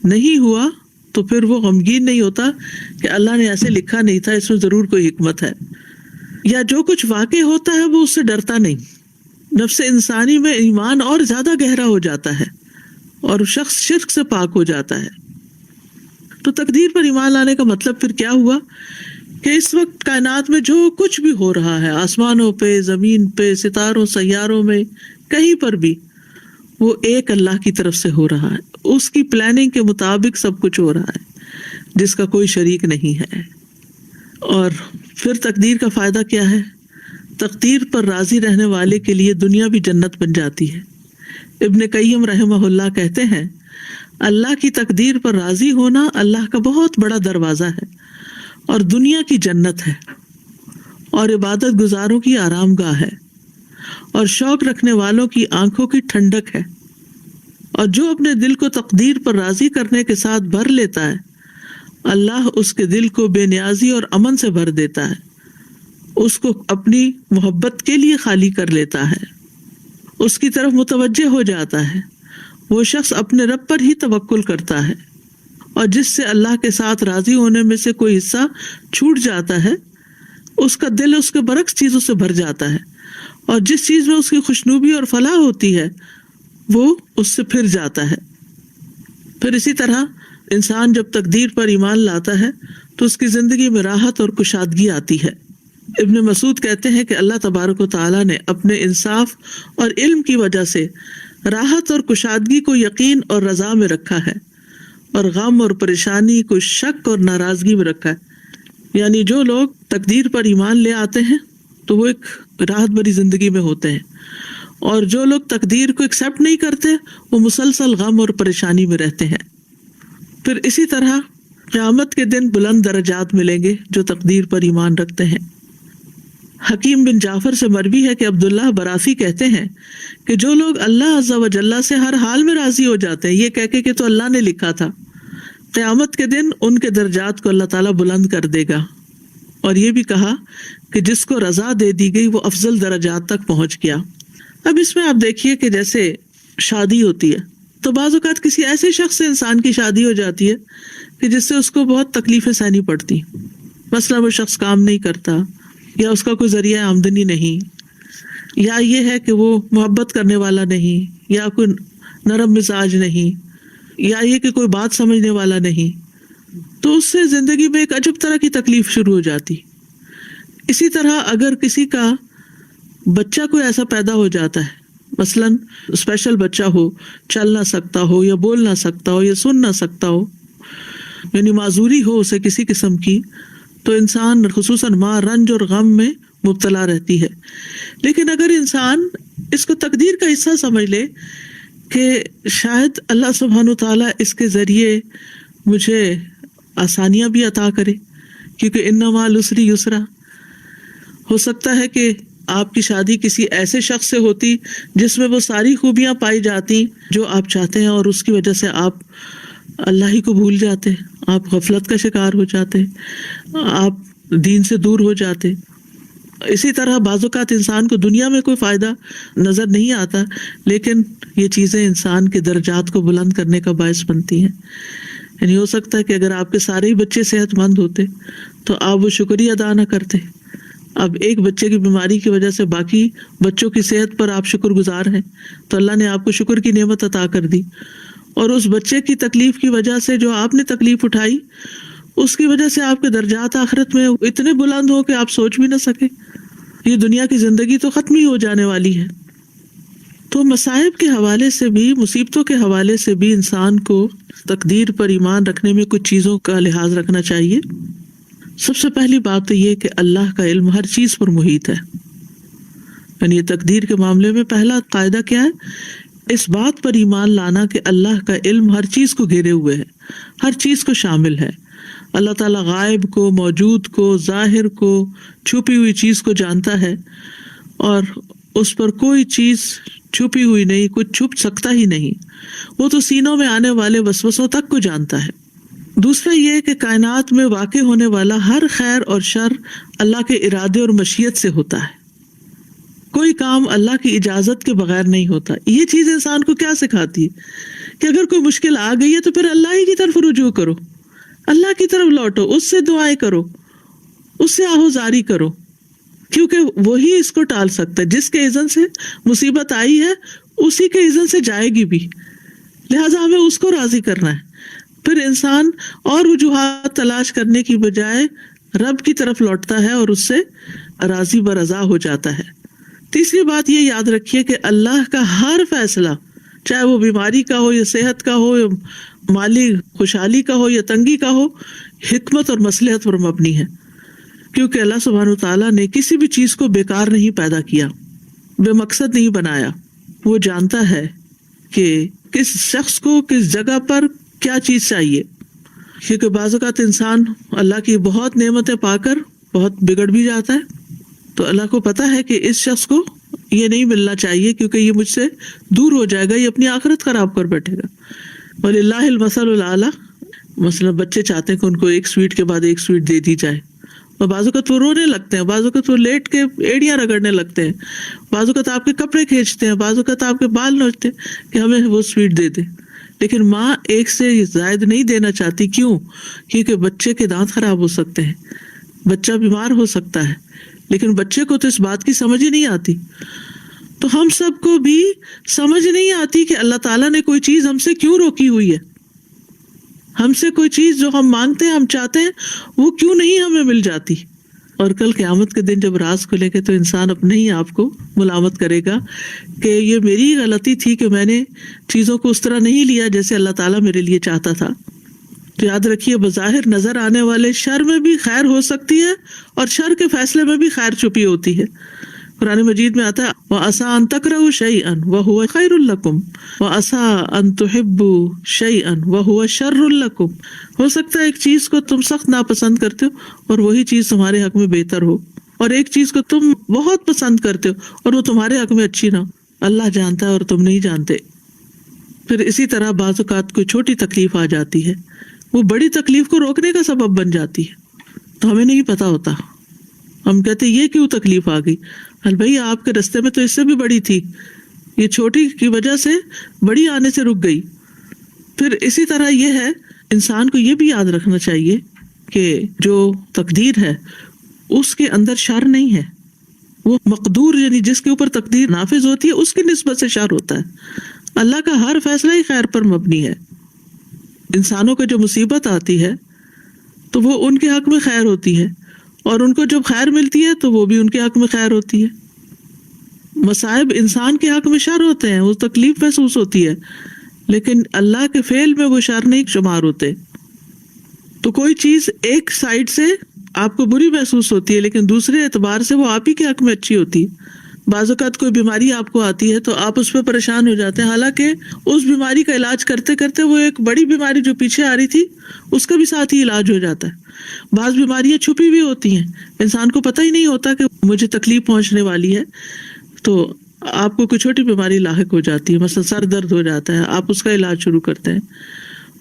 S4: نہیں ہوا تو پھر وہ غمگین نہیں ہوتا کہ اللہ نے ایسے لکھا نہیں تھا، اس میں ضرور کوئی حکمت ہے. یا جو کچھ واقع ہوتا ہے وہ اس سے ڈرتا نہیں. نفس انسانی میں ایمان اور زیادہ گہرا ہو جاتا ہے اور شخص شرک سے پاک ہو جاتا ہے. تو تقدیر پر ایمان لانے کا مطلب پھر کیا ہوا کہ اس وقت کائنات میں جو کچھ بھی ہو رہا ہے، آسمانوں پہ، زمین پہ، ستاروں سیاروں میں، کہیں پر بھی، وہ ایک اللہ کی طرف سے ہو رہا ہے. اس کی پلاننگ کے مطابق سب کچھ ہو رہا ہے، جس کا کوئی شریک نہیں ہے. اور پھر تقدیر کا فائدہ کیا ہے؟ تقدیر پر راضی رہنے والے کے لیے دنیا بھی جنت بن جاتی ہے. ابن قیم رحمہ اللہ کہتے ہیں اللہ کی تقدیر پر راضی ہونا اللہ کا بہت بڑا دروازہ ہے اور دنیا کی جنت ہے، اور عبادت گزاروں کی آرام گاہ ہے، اور شوق رکھنے والوں کی آنکھوں کی ٹھنڈک ہے. اور جو اپنے دل کو تقدیر پر راضی کرنے کے ساتھ بھر لیتا ہے، اللہ اس کے دل کو بے نیازی اور امن سے بھر دیتا ہے، اس کو اپنی محبت کے لیے خالی کر لیتا ہے، اس کی طرف متوجہ ہو جاتا ہے. وہ شخص اپنے رب پر ہی توکل کرتا ہے، اور جس سے اللہ کے ساتھ راضی ہونے میں سے کوئی حصہ چھوٹ جاتا ہے اس کا دل اس کے برعکس چیزوں سے بھر جاتا ہے، اور جس چیز میں اس کی خوشنودی اور فلاح ہوتی ہے وہ اس سے پھر جاتا ہے. پھر اسی طرح انسان جب تقدیر پر ایمان لاتا ہے تو اس کی زندگی میں راحت اور کشادگی آتی ہے. ابن مسعود کہتے ہیں کہ اللہ تبارک و تعالیٰ نے اپنے انصاف اور علم کی وجہ سے راحت اور کشادگی کو یقین اور رضا میں رکھا ہے، اور غم اور پریشانی کو شک اور ناراضگی میں رکھا ہے. یعنی جو لوگ تقدیر پر ایمان لے آتے ہیں تو وہ ایک راحت بھری زندگی میں ہوتے ہیں، اور جو لوگ تقدیر کو ایکسیپٹ نہیں کرتے وہ مسلسل غم اور پریشانی میں رہتے ہیں. پھر اسی طرح قیامت کے دن بلند درجات ملیں گے جو تقدیر پر ایمان رکھتے ہیں. حکیم بن جعفر سے مروی ہے کہ عبداللہ برافی کہتے ہیں کہ جو لوگ اللہ عز و جل سے ہر حال میں راضی ہو جاتے ہیں، یہ کہہ کے کہ تو اللہ نے لکھا تھا، قیامت کے دن ان کے درجات کو اللہ تعالیٰ بلند کر دے گا. اور یہ بھی کہا کہ جس کو رضا دے دی گئی وہ افضل درجات تک پہنچ گیا. اب اس میں آپ دیکھیے کہ جیسے شادی ہوتی ہے تو بعض اوقات کسی ایسے شخص سے انسان کی شادی ہو جاتی ہے کہ جس سے اس کو بہت تکلیفیں سہنی پڑتی. مثلا وہ شخص کام نہیں کرتا، یا اس کا کوئی ذریعہ آمدنی نہیں، یا یہ ہے کہ وہ محبت کرنے والا نہیں، یا کوئی نرم مزاج نہیں، یا یہ کہ کوئی بات سمجھنے والا نہیں، تو اس سے زندگی میں ایک عجب طرح کی تکلیف شروع ہو جاتی. اسی طرح اگر کسی کا بچہ کوئی ایسا پیدا ہو جاتا ہے، مثلاً اسپیشل بچہ ہو، چل نہ سکتا ہو یا بول نہ سکتا ہو یا سن نہ سکتا ہو، یعنی معذوری ہو اسے کسی قسم کی، تو انسان خصوصاً ماں رنج اور غم میں مبتلا رہتی ہے. لیکن اگر انسان اس کو تقدیر کا حصہ سمجھ لے کہ شاید اللہ سبحانہ تعالیٰ اس کے ذریعے مجھے آسانیاں بھی عطا کرے، کیونکہ ان مع العسر یسرا. ہو سکتا ہے کہ آپ کی شادی کسی ایسے شخص سے ہوتی جس میں وہ ساری خوبیاں پائی جاتی جو آپ چاہتے ہیں، اور اس کی وجہ سے آپ اللہ ہی کو بھول جاتے، آپ غفلت کا شکار ہو جاتے، آپ دین سے دور ہو جاتے. اسی طرح بعض اوقات انسان کو دنیا میں کوئی فائدہ نظر نہیں آتا، لیکن یہ چیزیں انسان کے درجات کو بلند کرنے کا باعث بنتی ہیں. یعنی ہو سکتا ہے کہ اگر آپ کے سارے ہی بچے صحت مند ہوتے تو آپ وہ شکریہ ادا نہ کرتے. اب ایک بچے کی بیماری کی وجہ سے باقی بچوں کی صحت پر آپ شکر گزار ہیں، تو اللہ نے آپ کو شکر کی نعمت عطا کر دی، اور اس بچے کی تکلیف کی وجہ سے جو آپ نے تکلیف اٹھائی اس کی وجہ سے آپ کے درجات آخرت میں اتنے بلند ہو کہ آپ سوچ بھی نہ سکے. یہ دنیا کی زندگی تو ختم ہی ہو جانے والی ہے. تو مصائب کے حوالے سے بھی، مصیبتوں کے حوالے سے بھی انسان کو تقدیر پر ایمان رکھنے میں کچھ چیزوں کا لحاظ رکھنا چاہیے. سب سے پہلی بات تو یہ کہ اللہ کا علم ہر چیز پر محیط ہے. یعنی تقدیر کے معاملے میں پہلا قاعدہ کیا ہے؟ اس بات پر ایمان لانا کہ اللہ کا علم ہر چیز کو گھیرے ہوئے ہے، ہر چیز کو شامل ہے. اللہ تعالیٰ غائب کو، موجود کو، ظاہر کو، چھپی ہوئی چیز کو جانتا ہے، اور اس پر کوئی چیز چھپی ہوئی نہیں، کچھ چھپ سکتا ہی نہیں. وہ تو سینوں میں آنے والے وسوسوں تک کو جانتا ہے. دوسرا یہ کہ کائنات میں واقع ہونے والا ہر خیر اور شر اللہ کے ارادے اور مشیت سے ہوتا ہے. کوئی کام اللہ کی اجازت کے بغیر نہیں ہوتا. یہ چیز انسان کو کیا سکھاتی ہے کہ اگر کوئی مشکل آ گئی ہے تو پھر اللہ ہی کی طرف رجوع کرو، اللہ کی طرف لوٹو، اس سے دعائیں کرو، اس سے آہوزاری کرو، کیونکہ وہی اس کو ٹال سکتا ہے. جس کے اذن سے مصیبت آئی ہے اسی کے اذن سے جائے گی بھی، لہٰذا ہمیں اس کو راضی کرنا ہے. پھر انسان اور وجوہات تلاش کرنے کی بجائے رب کی طرف لوٹتا ہے اور اس سے راضی برضا ہو جاتا ہے. تیسری بات یہ یاد رکھیے کہ اللہ کا ہر فیصلہ، چاہے وہ بیماری کا ہو یا صحت کا ہو یا مالی خوشحالی کا ہو یا تنگی کا ہو، حکمت اور مصلحت پر مبنی ہے. کیونکہ اللہ سبحانہ تعالیٰ نے کسی بھی چیز کو بیکار نہیں پیدا کیا، بے مقصد نہیں بنایا. وہ جانتا ہے کہ کس شخص کو کس جگہ پر کیا چیز چاہیے. کیونکہ بعض اوقات انسان اللہ کی بہت نعمتیں پا کر بہت بگڑ بھی جاتا ہے، تو اللہ کو پتا ہے کہ اس شخص کو یہ نہیں ملنا چاہیے کیونکہ یہ مجھ سے دور ہو جائے گا، یہ اپنی آخرت خراب کر بیٹھے گا. وَلِلَّهِ الْمَثَلُ الْأَعْلَىٰ. مثلا بچے چاہتے ہیں کہ ان کو ایک سویٹ کے بعد ایک سویٹ دے دی جائے، اور بعض اوقات وہ رونے لگتے ہیں، بعض اوقات وہ لیٹ کے ایڑیاں رگڑنے لگتے ہیں، بعض اوقات آپ کے کپڑے کھینچتے ہیں، بعض اوقات آپ کے بال نوچتے ہیں کہ ہمیں وہ سویٹ دے دے. لیکن ماں ایک سے زائد نہیں دینا چاہتی. کیوں؟ کیونکہ بچے کے دانت خراب ہو سکتے ہیں، بچہ بیمار ہو سکتا ہے. لیکن بچے کو تو اس بات کی سمجھ ہی نہیں آتی. تو ہم سب کو بھی سمجھ نہیں آتی کہ اللہ تعالیٰ نے کوئی چیز ہم سے کیوں روکی ہوئی ہے. ہم سے کوئی چیز جو ہم مانگتے ہیں، ہم چاہتے ہیں، وہ کیوں نہیں ہمیں مل جاتی. اور کل قیامت کے دن جب راز کھلے گے تو انسان اپنے ہی آپ کو ملامت کرے گا کہ یہ میری غلطی تھی کہ میں نے چیزوں کو اس طرح نہیں لیا جیسے اللہ تعالیٰ میرے لیے چاہتا تھا. تو یاد رکھیے بظاہر نظر آنے والے شر میں بھی خیر ہو سکتی ہے، اور شر کے فیصلے میں بھی خیر چھپی ہوتی ہے. قرآن مجید میں آتا ہے وَعَسَىٰ أَن تَكْرَهُوا شَيْئًا وَهُوَ خَيْرٌ لَكُمْ وَعَسَىٰ أَن تُحِبُّوا شَيْئًا وَهُوَ شَرٌّ لَكُمْ. ہو سکتا ہے ایک چیز کو تم سخت ناپسند کرتے ہو اور وہی چیز تمہارے حق میں بہتر ہو، اور ایک چیز کو تم بہت پسند کرتے ہو اور وہ تمہارے حق میں اچھی نہ ہو. اللہ جانتا ہے اور تم نہیں جانتے. پھر اسی طرح بعض اوقات کوئی چھوٹی تکلیف آ جاتی ہے، وہ بڑی تکلیف کو روکنے کا سبب بن جاتی ہے، تو ہمیں نہیں پتا ہوتا. ہم کہتے یہ کیوں تکلیف آ گئی؟ بھائی آپ کے رستے میں تو اس سے بھی بڑی تھی، یہ چھوٹی کی وجہ سے بڑی آنے سے رک گئی. پھر اسی طرح یہ ہے، انسان کو یہ بھی یاد رکھنا چاہیے کہ جو تقدیر ہے اس کے اندر شر نہیں ہے. وہ مقدور یعنی جس کے اوپر تقدیر نافذ ہوتی ہے اس کی نسبت سے شر ہوتا ہے. اللہ کا ہر فیصلہ ہی خیر پر مبنی ہے. انسانوں کو جو مصیبت آتی ہے تو وہ ان کے حق میں خیر ہوتی ہے، اور ان کو جب خیر ملتی ہے تو وہ بھی ان کے حق میں خیر ہوتی ہے. مصائب انسان کے حق میں شر ہوتے ہیں، وہ تکلیف محسوس ہوتی ہے، لیکن اللہ کے فعل میں وہ شر نہیں شمار ہوتے. تو کوئی چیز ایک سائڈ سے آپ کو بری محسوس ہوتی ہے لیکن دوسرے اعتبار سے وہ آپ ہی کے حق میں اچھی ہوتی ہے. بعض اوقات کوئی بیماری آپ کو آتی ہے تو آپ اس پہ پریشان ہو جاتے ہیں، حالانکہ اس بیماری کا علاج کرتے کرتے وہ ایک بڑی بیماری جو پیچھے آ رہی تھی اس کا بھی ساتھ ہی علاج ہو جاتا ہے۔ بعض بیماریاں چھپی ہوئی ہوتی ہیں، انسان کو پتہ ہی نہیں ہوتا کہ مجھے تکلیف پہنچنے والی ہے، تو آپ کو کوئی چھوٹی بیماری لاحق ہو جاتی ہے، مثلا سر درد ہو جاتا ہے، آپ اس کا علاج شروع کرتے ہیں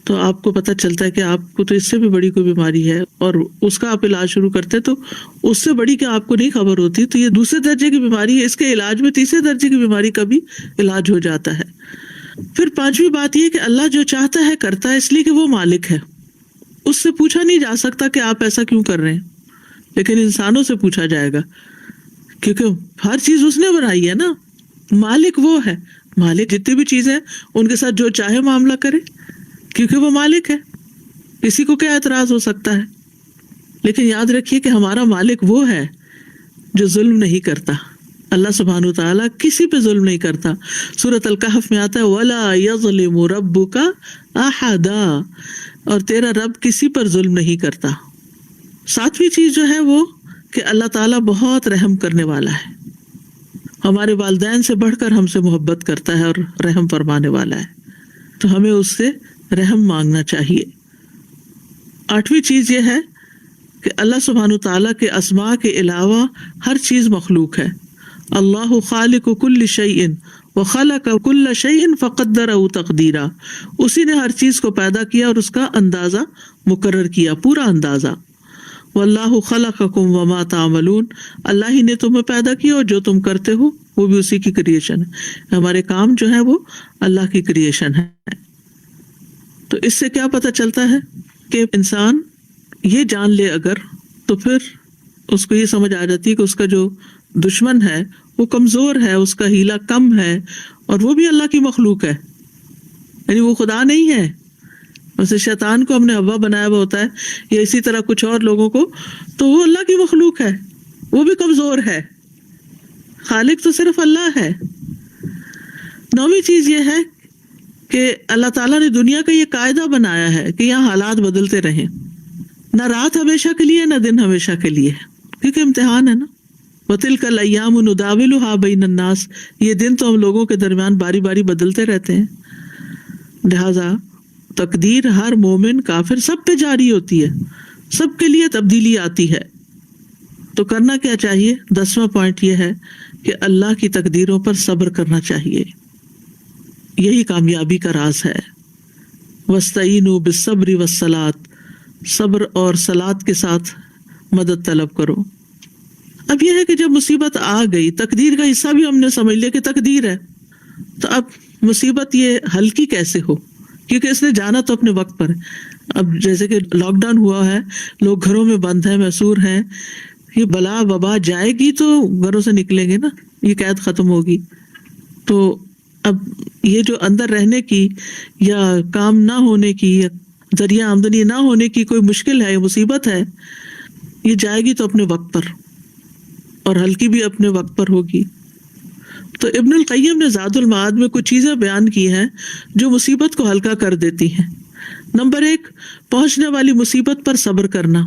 S4: تو آپ کو پتہ چلتا ہے کہ آپ کو تو اس سے بھی بڑی کوئی بیماری ہے اور اس کا آپ علاج شروع کرتے ہیں، تو اس سے بڑی کیا آپ کو نہیں خبر ہوتی، تو یہ دوسرے درجے کی بیماری ہے، اس کے علاج میں تیسرے درجے کی بیماری کا بھی علاج ہو جاتا ہے۔ پھر پانچویں بات یہ کہ اللہ جو چاہتا ہے کرتا ہے، اس لیے کہ وہ مالک ہے، اس سے پوچھا نہیں جا سکتا کہ آپ ایسا کیوں کر رہے ہیں، لیکن انسانوں سے پوچھا جائے گا کیونکہ ہر چیز اس نے بنائی ہے نا، مالک وہ ہے، مالک جتنی بھی چیزیں ان کے ساتھ جو چاہے معاملہ کرے کیونکہ وہ مالک ہے، کسی کو کیا اعتراض ہو سکتا ہے۔ لیکن یاد رکھیے کہ ہمارا مالک وہ ہے جو ظلم نہیں کرتا، اللہ سبحانہ وتعالیٰ کسی پہ ظلم نہیں کرتا۔ سورۃ الکہف میں آتا ہے وَلَا يَظْلِمُ رَبُّكَ أَحَدًا، اور تیرا رب کسی پر ظلم نہیں کرتا۔ ساتویں چیز جو ہے وہ کہ اللہ تعالیٰ بہت رحم کرنے والا ہے، ہمارے والدین سے بڑھ کر ہم سے محبت کرتا ہے اور رحم فرمانے والا ہے، تو ہمیں اس سے رحم مانگنا چاہیے۔ آٹھویں چیز یہ ہے کہ اللہ سبحانہ تعالیٰ کے اسماء کے علاوہ ہر چیز مخلوق ہے۔ اللہ خالق کل شیء وخلق کل شیء فقدرہ تقدیرا، اسی نے ہر چیز کو پیدا کیا اور اس کا اندازہ مقرر کیا، پورا اندازہ۔ واللہ خلقکم وما تعملون، اللہ ہی نے تمہیں پیدا کیا اور جو تم کرتے ہو وہ بھی اسی کی کریشن ہے، ہمارے کام جو ہے وہ اللہ کی کریشن ہے۔ تو اس سے کیا پتہ چلتا ہے کہ انسان یہ جان لے اگر، تو پھر اس کو یہ سمجھ آ جاتی ہے کہ اس کا جو دشمن ہے وہ کمزور ہے، اس کا ہیلا کم ہے، اور وہ بھی اللہ کی مخلوق ہے، یعنی وہ خدا نہیں ہے۔ ویسے شیطان کو ہم نے ہوا بنایا ہوا ہوتا ہے یا اسی طرح کچھ اور لوگوں کو، تو وہ اللہ کی مخلوق ہے، وہ بھی کمزور ہے، خالق تو صرف اللہ ہے۔ نویں چیز یہ ہے کہ اللہ تعالیٰ نے دنیا کا یہ قاعدہ بنایا ہے کہ یہاں حالات بدلتے رہیں، نہ رات ہمیشہ کے لیے نہ دن ہمیشہ کے لیے، کیونکہ امتحان ہے نا۔ وَتِلْكَ الْأَيَّامُ نُدَاوِلُهَا بَيْنَ النَّاسِ، یہ دن تو ہم لوگوں کے درمیان باری باری بدلتے رہتے ہیں، لہذا تقدیر ہر مومن کافر سب پہ جاری ہوتی ہے، سب کے لیے تبدیلی آتی ہے۔ تو کرنا کیا چاہیے؟ 10واں پوائنٹ یہ ہے کہ اللہ کی تقدیروں پر صبر کرنا چاہیے، یہی کامیابی کا راز ہے۔ وَاسْتَعِینُوا بِالصَّبْرِ وَالصَّلَاةِ، صبر اور صلاۃ کے ساتھ مدد طلب کرو۔ اب یہ ہے کہ جب مصیبت آ گئی، تقدیر کا حصہ بھی ہم نے سمجھ لیا کہ تقدیر ہے، تو اب مصیبت یہ ہلکی کیسے ہو، کیونکہ اس نے جانا تو اپنے وقت پر ہے۔ اب جیسے کہ لاک ڈاؤن ہوا ہے، لوگ گھروں میں بند ہیں، محصور ہیں، یہ بلا وبا جائے گی تو گھروں سے نکلیں گے نا، یہ قید ختم ہوگی، تو اب یہ جو اندر رہنے کی یا کام نہ ہونے کی یا ذریعہ آمدنی نہ ہونے کی کوئی مشکل ہے، یہ مصیبت ہے، یہ جائے گی تو اپنے وقت پر، اور ہلکی بھی اپنے وقت پر ہوگی۔ تو ابن القیم نے زاد المعاد میں کچھ چیزیں بیان کی ہیں جو مصیبت کو ہلکا کر دیتی ہیں۔ نمبر 1، پہنچنے والی مصیبت پر صبر کرنا،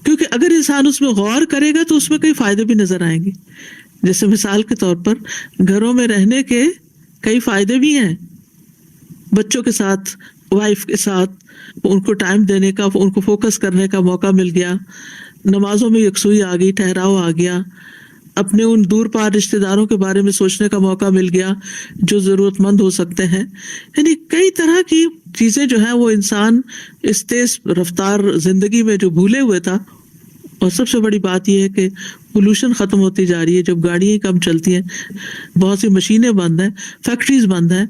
S4: کیونکہ اگر انسان اس میں غور کرے گا تو اس میں کئی فائدے بھی نظر آئیں گے۔ جیسے مثال کے طور پر گھروں میں رہنے کے کئی فائدے بھی ہیں، بچوں کے ساتھ، وائف کے ساتھ ان کو ٹائم دینے کا، ان کو فوکس کرنے کا موقع مل گیا، نمازوں میں یکسوئی آ گئی، ٹھہراؤ آ گیا، اپنے ان دور پار رشتہ داروں کے بارے میں سوچنے کا موقع مل گیا جو ضرورت مند ہو سکتے ہیں۔ یعنی کئی طرح کی چیزیں جو ہیں وہ انسان اس تیز رفتار زندگی میں جو بھولے ہوئے تھا۔ اور سب سے بڑی بات یہ ہے کہ پولوشن ختم ہوتی جا رہی ہے، جب گاڑیاں کم چلتی ہیں، بہت سی مشینیں بند ہیں، فیکٹریز بند ہیں،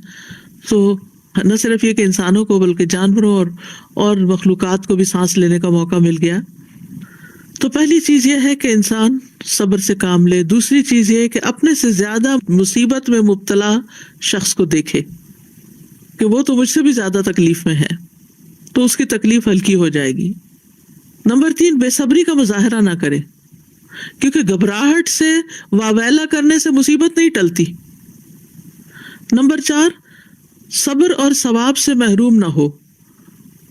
S4: تو نہ صرف یہ کہ انسانوں کو بلکہ جانوروں اور مخلوقات کو بھی سانس لینے کا موقع مل گیا۔ تو پہلی چیز یہ ہے کہ انسان صبر سے کام لے۔ دوسری چیز یہ ہے کہ اپنے سے زیادہ مصیبت میں مبتلا شخص کو دیکھے کہ وہ تو مجھ سے بھی زیادہ تکلیف میں ہے، تو اس کی تکلیف ہلکی ہو جائے گی۔ نمبر 3، بے صبری کا مظاہرہ نہ کرے، کیونکہ گھبراہٹ سے واویلا کرنے سے مصیبت نہیں ٹلتی۔ نمبر 4، صبر اور ثواب سے محروم نہ ہو،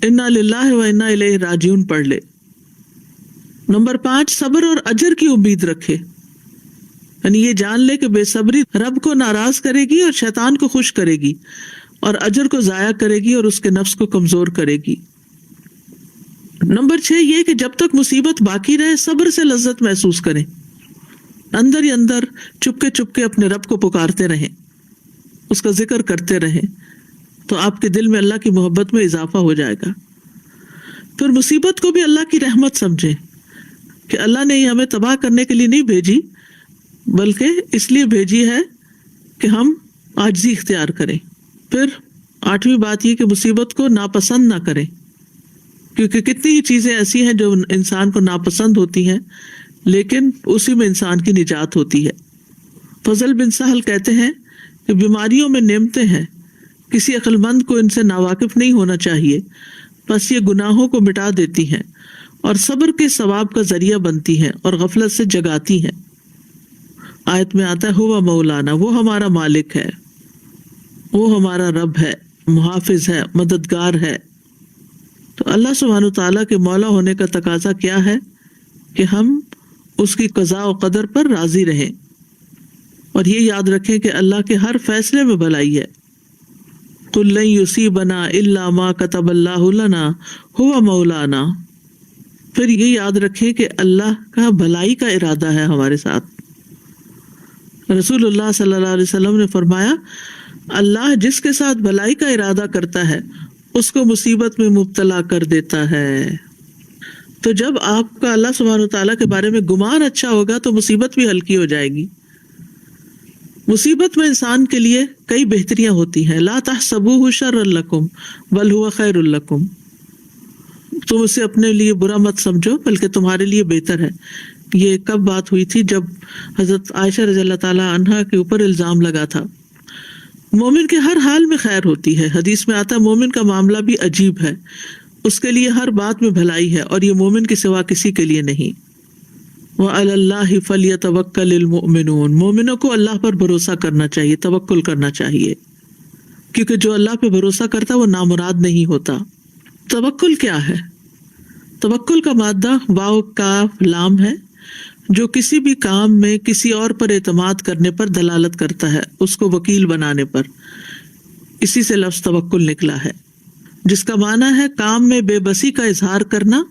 S4: انا للہ و انا الیہ راجعون پڑھ لے۔ نمبر 5، صبر اور اجر کی امید رکھے، یعنی یہ جان لے کہ بے صبری رب کو ناراض کرے گی اور شیطان کو خوش کرے گی اور اجر کو ضائع کرے گی اور اس کے نفس کو کمزور کرے گی۔ نمبر 6 یہ کہ جب تک مصیبت باقی رہے صبر سے لذت محسوس کریں، اندر ہی اندر چپ کے اپنے رب کو پکارتے رہیں، اس کا ذکر کرتے رہیں، تو آپ کے دل میں اللہ کی محبت میں اضافہ ہو جائے گا۔ پھر مصیبت کو بھی اللہ کی رحمت سمجھیں کہ اللہ نے یہ ہمیں تباہ کرنے کے لیے نہیں بھیجی، بلکہ اس لیے بھیجی ہے کہ ہم عاجزی اختیار کریں۔ پھر 8ویں بات یہ کہ مصیبت کو ناپسند نہ کریں، کیونکہ کتنی ہی چیزیں ایسی ہیں جو انسان کو ناپسند ہوتی ہیں، لیکن اسی میں انسان کی نجات ہوتی ہے۔ فضل بن سہل کہتے ہیں کہ بیماریوں میں نعمتیں ہیں، کسی عقل مند کو ان سے ناواقف نہیں ہونا چاہیے، بس یہ گناہوں کو مٹا دیتی ہیں اور صبر کے ثواب کا ذریعہ بنتی ہیں اور غفلت سے جگاتی ہیں۔ آیت میں آتا ہے ہوا مولانا، وہ ہمارا مالک ہے، وہ ہمارا رب ہے، محافظ ہے، مددگار ہے۔ تو اللہ سبحانہ وتعالیٰ کے مولا ہونے کا تقاضا کیا ہے کہ ہم اس کی قضاء و قدر پر راضی رہیں، اور یہ یاد رکھیں کہ اللہ کے ہر فیصلے میں بھلائی ہے۔ قُل لَن يُصِيبَنَا إِلَّا مَا كَتَبَ اللَّهُ لَنَا هُوَ مَوْلَانَا۔ پھر یہ یاد رکھیں کہ اللہ کا بھلائی کا ارادہ ہے ہمارے ساتھ۔ رسول اللہ صلی اللہ علیہ وسلم نے فرمایا اللہ جس کے ساتھ بھلائی کا ارادہ کرتا ہے اس کو مصیبت میں مبتلا کر دیتا ہے۔ تو جب آپ کا اللہ سبحانہ وتعالیٰ کے بارے میں گمان اچھا ہوگا تو مصیبت بھی ہلکی ہو جائے گی۔ مصیبت میں انسان کے لیے کئی بہتریاں ہوتی ہیں، لا تحسبوہ شرا لکم بل هو خیر لکم، تم اسے اپنے لیے برا مت سمجھو بلکہ تمہارے لیے بہتر ہے۔ یہ کب بات ہوئی تھی؟ جب حضرت عائشہ رضی اللہ تعالی عنہا کے اوپر الزام لگا تھا۔ مومن کے ہر حال میں خیر ہوتی ہے، حدیث میں آتا ہے مومن کا معاملہ بھی عجیب ہے، اس کے لیے ہر بات میں بھلائی ہے اور یہ مومن کے سوا کسی کے لیے نہیں۔ وَعَلَى اللَّهِ فَلْيَتَوَكَّلِ الْمُؤْمِنُونَ، مومنوں کو اللہ پر بھروسہ کرنا چاہیے، توکل کرنا چاہیے، کیونکہ جو اللہ پہ بھروسہ کرتا وہ نامراد نہیں ہوتا۔ توکل کیا ہے؟ توکل کا مادہ واو کاف لام ہے، جو کسی بھی کام میں کسی اور پر اعتماد کرنے پر دلالت کرتا ہے، اس کو وکیل بنانے پر، اسی سے لفظ توکل نکلا ہے، جس کا معنی ہے کام میں بے بسی کا اظہار کرنا،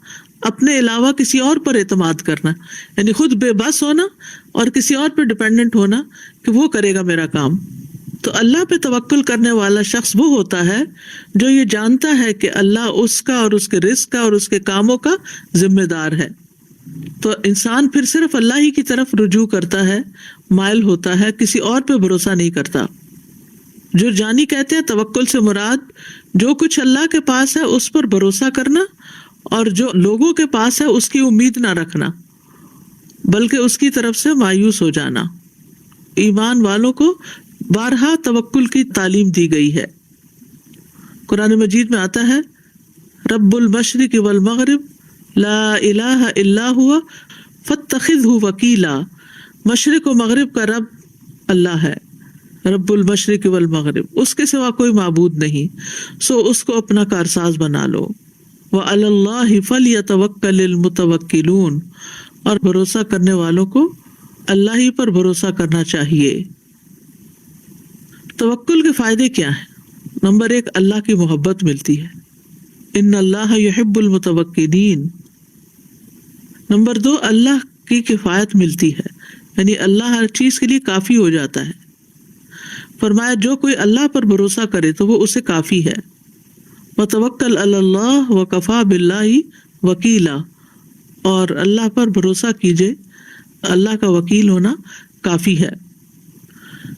S4: اپنے علاوہ کسی اور پر اعتماد کرنا، یعنی خود بے بس ہونا اور کسی اور پہ ڈپینڈنٹ ہونا کہ وہ کرے گا میرا کام۔ تو اللہ پہ توکل کرنے والا شخص وہ ہوتا ہے جو یہ جانتا ہے کہ اللہ اس کا اور اس کے رزق کا اور اس کے کاموں کا ذمہ دار ہے۔ تو انسان پھر صرف اللہ ہی کی طرف رجوع کرتا ہے، مائل ہوتا ہے، کسی اور پہ بھروسہ نہیں کرتا۔ جو جانی کہتے ہیں توکل سے مراد جو کچھ اللہ کے پاس ہے اس پر بھروسہ کرنا، اور جو لوگوں کے پاس ہے اس کی امید نہ رکھنا بلکہ اس کی طرف سے مایوس ہو جانا۔ ایمان والوں کو بارہا توکل کی تعلیم دی گئی ہے۔ قرآن مجید میں آتا ہے رب المشرق والمغرب لا الہ الا ہوا فاتخذہ وکیلا، مشرق و مغرب کا رب اللہ ہے، رب المشرق والمغرب، اس کے سوا کوئی معبود نہیں، سو اس کو اپنا کارساز بنا لو۔ وعلی اللہ فلیتوکل المتوکلون، اور بھروسہ کرنے والوں کو اللہ ہی پر بھروسہ کرنا چاہیے۔ توکل کے فائدے کیا ہیں؟ نمبر 1 اللہ کی محبت ملتی ہے، ان اللہ یحب المتوکلین۔ نمبر 2 اللہ کی کفایت ملتی ہے، یعنی اللہ ہر چیز کے لیے کافی ہو جاتا ہے۔ فرمایا جو کوئی اللہ پر بھروسہ کرے تو وہ اسے کافی ہے۔ وتوکل علی اللہ وکفی باللہ وکیلا، اور اللہ پر بھروسہ کیجئے، اللہ کا وکیل ہونا کافی ہے۔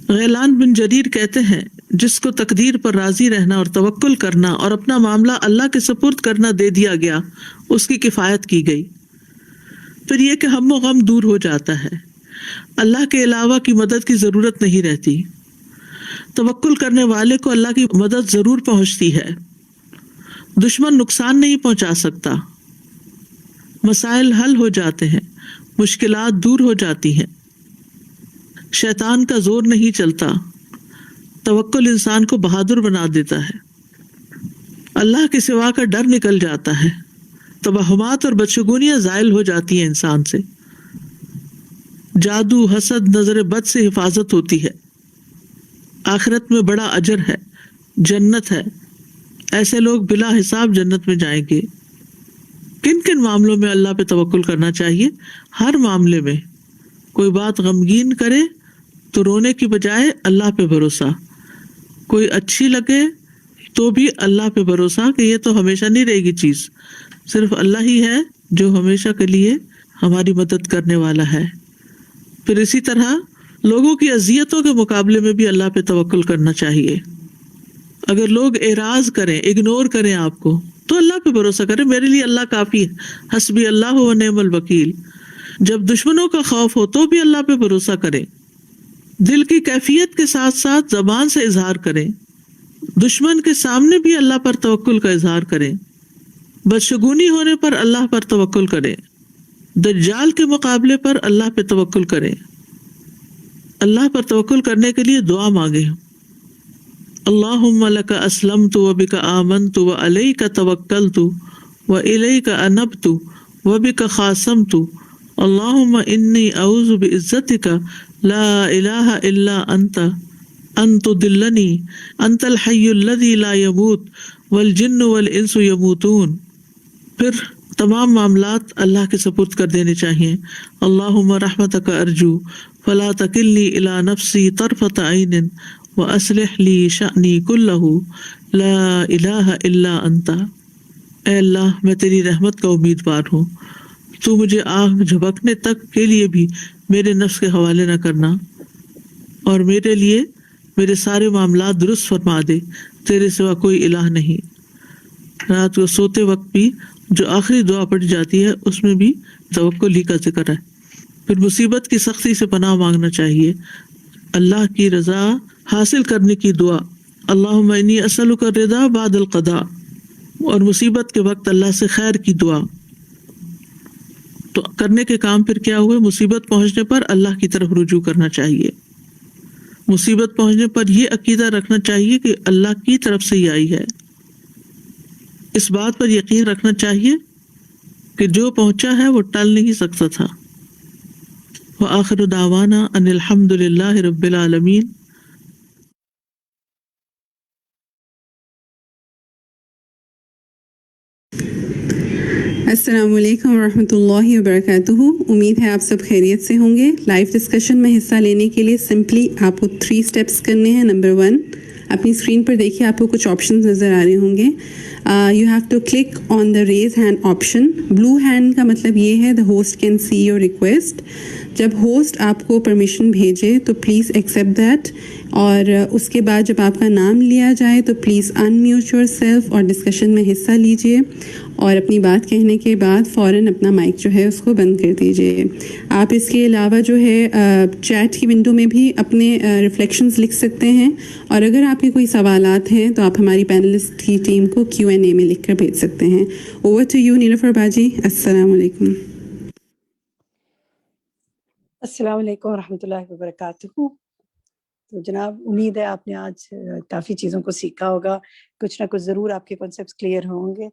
S4: غیلان بن جریر کہتے ہیں جس کو تقدیر پر راضی رہنا اور توکل کرنا اور اپنا معاملہ اللہ کے سپرد کرنا دے دیا گیا، اس کی کفایت کی گئی۔ پھر یہ کہ ہم و غم دور ہو جاتا ہے، اللہ کے علاوہ کی مدد کی ضرورت نہیں رہتی۔ توکل کرنے والے کو اللہ کی مدد ضرور پہنچتی ہے، دشمن نقصان نہیں پہنچا سکتا، مسائل حل ہو جاتے ہیں، مشکلات دور ہو جاتی ہیں، شیطان کا زور نہیں چلتا۔ توکل انسان کو بہادر بنا دیتا ہے، اللہ کے سوا کا ڈر نکل جاتا ہے، توہمات اور بدشگونیاں زائل ہو جاتی ہیں انسان سے۔ جادو، حسد، نظر بد سے حفاظت ہوتی ہے، آخرت میں بڑا اجر ہے، جنت ہے، ایسے لوگ بلا حساب جنت میں جائیں گے۔ کن کن معاملوں میں اللہ پہ توکل کرنا چاہیے؟ ہر معاملے میں۔ کوئی بات غمگین کرے تو رونے کی بجائے اللہ پہ بھروسہ، کوئی اچھی لگے تو بھی اللہ پہ بھروسہ کہ یہ تو ہمیشہ نہیں رہے گی چیز، صرف اللہ ہی ہے جو ہمیشہ کے لیے ہماری مدد کرنے والا ہے۔ پھر اسی طرح لوگوں کی اذیتوں کے مقابلے میں بھی اللہ پہ توکل کرنا چاہیے۔ اگر لوگ اعراض کریں، اگنور کریں آپ کو، تو اللہ پہ بھروسہ کریں، میرے لیے اللہ کافی ہے، حسبی اللہ و نعم الوکیل۔ جب دشمنوں کا خوف ہو تو بھی اللہ پہ بھروسہ کریں، دل کی کیفیت کے ساتھ ساتھ زبان سے اظہار کریں، دشمن کے سامنے بھی اللہ پر توکل کا اظہار کریں، بدشگونی ہونے پر اللہ پر توکل کریں، دجال کے مقابلے پر اللہ پہ توکل کریں۔ اللہ پر توکل کرنے کے لیے دعا مانگیں، اللہم لک اسلمت وبک آمنت وعلیک توکلت والیک انبت وبک خاصمت اللہم انی اعوذ بعزتک لا الہ الا انت ان تضلنی انت الحی الذی لا یموت والجن والانس یموتون۔ پھر تمام معاملات اللہ کے سپرد کر دینے چاہیے۔ اللہم رحمتک ارجو فلا تکلنی الی نفسی طرفۃ عین وَأَصْلِحْ لِي شَأْنِي كُلَّهُ لَا إِلَٰهَ إِلَّا أَنْتَ۔ اے اللہ میں تیری رحمت کا امیدوار ہوں، تو مجھے آنکھ جھپکنے تک کے لیے بھی میرے نفس کے حوالے نہ کرنا، اور میرے لیے میرے سارے معاملات درست فرما دے، تیرے سوا کوئی الہ نہیں۔ رات کو سوتے وقت بھی جو آخری دعا پڑھی جاتی ہے اس میں بھی توکل ہی کا ذکر ہے۔ پھر مصیبت کی سختی سے پناہ مانگنا چاہیے، اللہ کی رضا حاصل کرنے کی دعا، اللہم انی اسألک الرضا بعد القضاء، اور مصیبت کے وقت اللہ سے خیر کی دعا۔ تو کرنے کے کام پھر کیا ہوئے؟ مصیبت پہنچنے پر اللہ کی طرف رجوع کرنا چاہیے، مصیبت پہنچنے پر یہ عقیدہ رکھنا چاہیے کہ اللہ کی طرف سے ہی آئی ہے، اس بات پر یقین رکھنا چاہیے کہ جو پہنچا ہے وہ ٹل نہیں سکتا تھا۔ وآخر دعوانا ان الحمد للہ رب العالمین۔
S5: السلام علیکم ورحمۃ اللہ وبرکاتہ۔ امید ہے آپ سب خیریت سے ہوں گے۔ لائیو ڈسکشن میں حصہ لینے کے لیے سمپلی آپ کو 3 اسٹیپس کرنے ہیں۔ نمبر 1، اپنی اسکرین پر دیکھیے، آپ کو کچھ آپشنز نظر آ رہے ہوں گے۔ You have to click on the raise hand option. Blue hand کا مطلب یہ ہے the host can see your request. جب ہوسٹ آپ کو پرمیشن بھیجے تو پلیز ایکسیپٹ دیٹ، اور اس کے بعد جب آپ کا نام لیا جائے تو please in mute your self اور ڈسکشن میں حصہ لیجیے، اور اپنی بات کہنے کے بعد فوراً اپنا مائک جو ہے اس کو بند کر دیجیے۔ آپ اس کے علاوہ جو ہے چیٹ کی ونڈو میں بھی اپنے ریفلیکشنز لکھ سکتے ہیں، اور اگر آپ کے کوئی سوالات ہیں تو آپ ہماری پینلسٹ کی ٹیم کو Q&A میں لکھ کر بھیج سکتے ہیں۔ اوور ٹو یو نیلوفر باجی۔ السلام علیکم۔
S3: السلام علیکم ورحمۃ اللہ وبرکاتہ۔ تو جناب، امید ہے آپ نے آج کافی چیزوں کو سیکھا ہوگا، کچھ نہ کچھ ضرور آپ کے کنسیپٹس کلیئر ہوں گے۔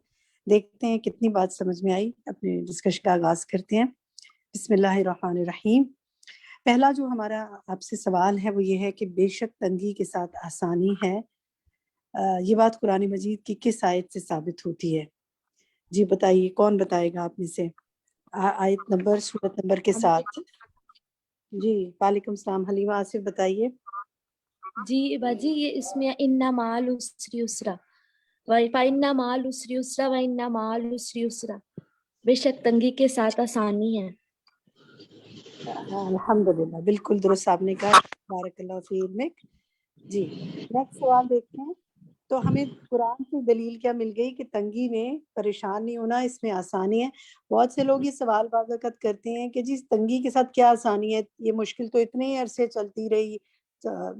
S3: دیکھتے ہیں کتنی بات سمجھ میں آئی، اپنے ڈسکشن کا آغاز کرتے ہیں۔ بسم اللہ الرحمن الرحیم۔ پہلا جو ہمارا آپ سے سوال ہے وہ یہ ہے کہ بے شک تنگی کے ساتھ آسانی ہے، یہ بات قرآن مجید کی کس آیت سے ثابت ہوتی ہے؟ جی بتائیے، کون بتائے گا آپ میں سے؟ آیت نمبر، سورت نمبر کے ساتھ۔ جی وعلیکم السلام، حلیمہ آصف بتائیے۔
S6: جی باجی، یہ اس میں اِنَّ مَعَ الْعُسْرِ یُسْرًا فَإِنَّ مَعَ الْعُسْرِ یُسْرًا وَإِنَّ مَعَ الْعُسْرِ یُسْرًا، بے شک تنگی کے ساتھ آسانی ہے۔
S3: الحمدللہ، بالکل درست آپ نے کہا، بارک اللہ فی علمک۔ جی نیکسٹ سوال دیکھتے ہیں۔ تو ہمیں قرآن کی دلیل کیا مل گئی کہ تنگی میں پریشان نہیں ہونا، اس میں آسانی ہے۔ بہت سے لوگ یہ سوال بعض اوقات کرتے ہیں کہ جی تنگی کے ساتھ کیا آسانی ہے، یہ مشکل تو اتنے ہی عرصے چلتی رہی،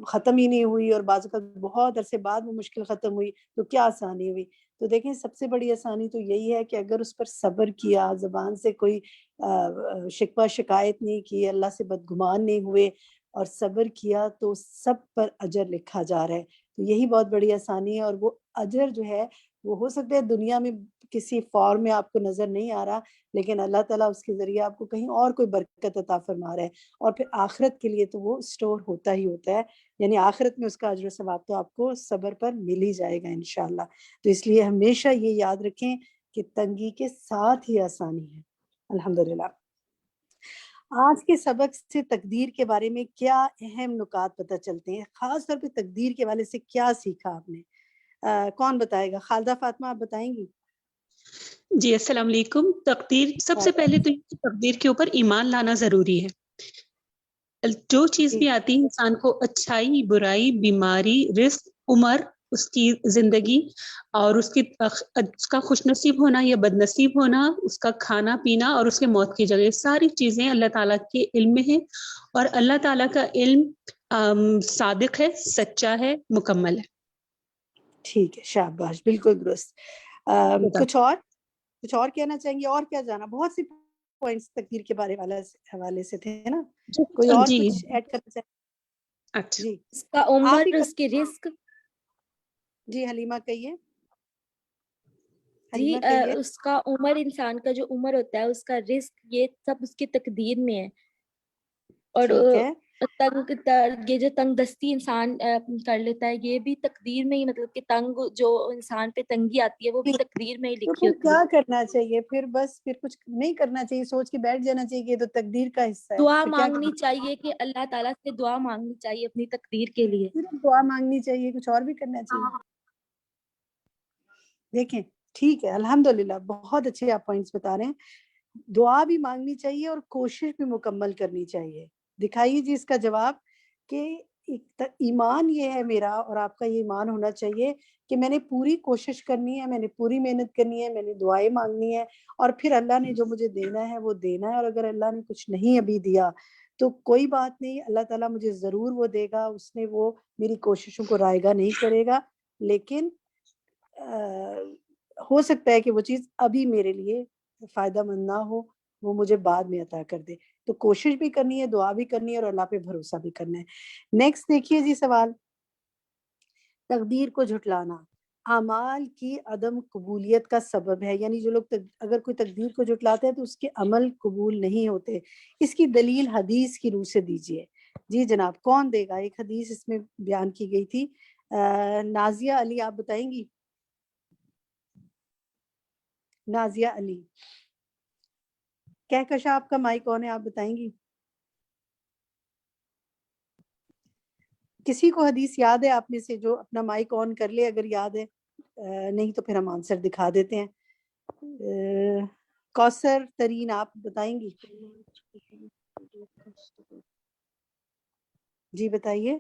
S3: ختم ہی نہیں ہوئی، اور بعض اوقات بہت عرصے بعد وہ مشکل ختم ہوئی، تو کیا آسانی ہوئی؟ تو دیکھیں، سب سے بڑی آسانی تو یہی ہے کہ اگر اس پر صبر کیا، زبان سے کوئی شکوہ شکایت نہیں کی، اللہ سے بدگمان نہیں ہوئے اور صبر کیا، تو سب پر اجر لکھا جا رہا ہے۔ تو یہی بہت بڑی آسانی ہے، اور وہ اجر جو ہے وہ ہو سکتا ہے دنیا میں کسی فارم میں آپ کو نظر نہیں آ رہا، لیکن اللہ تعالیٰ اس کے ذریعے آپ کو کہیں اور کوئی برکت عطا فرما رہا ہے، اور پھر آخرت کے لیے تو وہ اسٹور ہوتا ہی ہوتا ہے، یعنی آخرت میں اس کا اجر و ثواب تو آپ کو صبر پر مل ہی جائے گا انشاءاللہ۔ تو اس لیے ہمیشہ یہ یاد رکھیں کہ تنگی کے ساتھ ہی آسانی ہے۔ الحمدللہ۔ آج کے سبق سے تقدیر کے بارے میں کیا اہم نکات پتہ چلتے ہیں؟ خاص طور پہ تقدیر کے حوالے سے کیا سیکھا آپ نے؟ کون بتائے گا؟ خالدہ فاطمہ آپ بتائیں گی؟
S7: جی السلام علیکم۔ تقدیر، سب سے پہلے تو تقدیر کے اوپر ایمان لانا ضروری ہے۔ جو چیز بھی آتی ہے انسان کو، اچھائی برائی، بیماری، رزق، عمر، اس کی زندگی اور اس کا خوش نصیب ہونا یا بد نصیب ہونا، اس کا کھانا پینا اور اس کے موت کی جگہ، ساری چیزیں اللہ تعالیٰ کے علم میں ہیں، اور اللہ تعالیٰ کا علم صادق ہے، سچا ہے، مکمل ہے۔
S3: ٹھیک ہے، شاباش، بالکل درست۔ کچھ اور کہنا چاہیں گے؟ اور کیا جانا؟ بہت سی پوائنٹس تقدیر کے حوالے سے تھے نا، کوئی اور کچھ ایڈ کرنا چاہیں؟
S7: اچھا
S3: جی
S6: اس کا عمر، اس کے رزق۔
S3: جی حلیمہ کہیے۔
S6: جی اس کا عمر، انسان کا جو عمر ہوتا ہے، اس کا رزق، یہ سب اس کی تقدیر میں ہے۔ اور یہ جو تنگ دستی انسان کر لیتا ہے، یہ بھی تقدیر میں ہی، مطلب کہ جو انسان پہ تنگی آتی ہے وہ بھی تقدیر میں ہی لکھی ہوتی ہے۔
S3: کیا کرنا چاہیے پھر؟ بس پھر کچھ نہیں کرنا چاہیے، سوچ کے بیٹھ جانا چاہیے کہ یہ تو تقدیر کا حصہ ہے۔
S6: دعا مانگنی چاہیے کہ اللہ تعالیٰ سے دعا مانگنی چاہیے اپنی تقدیر کے لیے۔
S3: صرف دعا مانگنی چاہیے، کچھ اور بھی کرنا چاہیے؟ دیکھیں ٹھیک ہے، الحمدللہ بہت اچھے آپ پوائنٹس بتا رہے ہیں۔ دعا بھی مانگنی چاہیے اور کوشش بھی مکمل کرنی چاہیے۔ دکھائیے جی اس کا جواب، کہ ایمان یہ ہے میرا اور آپ کا یہ ایمان ہونا چاہیے کہ میں نے پوری کوشش کرنی ہے، میں نے پوری محنت کرنی ہے، میں نے دعائیں مانگنی ہے، اور پھر اللہ نے جو مجھے دینا ہے وہ دینا ہے، اور اگر اللہ نے کچھ نہیں ابھی دیا تو کوئی بات نہیں، اللہ تعالیٰ مجھے ضرور وہ دے گا، اس نے وہ میری کوششوں کو رائے گا نہیں کرے گا، لیکن ہو سکتا ہے کہ وہ چیز ابھی میرے لیے فائدہ مند نہ ہو، وہ مجھے بعد میں عطا کر دے۔ تو کوشش بھی کرنی ہے، دعا بھی کرنی ہے، اور اللہ پہ بھروسہ بھی کرنا ہے۔ نیکسٹ دیکھیے جی سوال، تقدیر کو جھٹلانا اعمال کی عدم قبولیت کا سبب ہے، یعنی جو لوگ اگر کوئی تقدیر کو جھٹلاتے ہیں تو اس کے عمل قبول نہیں ہوتے۔ اس کی دلیل حدیث کی روح سے دیجیے۔ جی جناب، کون دے گا؟ ایک حدیث اس میں بیان کی گئی تھی، نازیہ علی آپ بتائیں گی؟ نازیہ علی، کہکشاں آپ کا مائک کون ہے، آپ بتائیں گی؟ کسی کو حدیث یاد ہے آپ میں سے جو اپنا مائک آن کر لے اگر یاد ہے؟ نہیں تو پھر ہم آنسر دکھا دیتے ہیں۔ کوثر ترین آپ بتائیں گی؟ جی بتائیے۔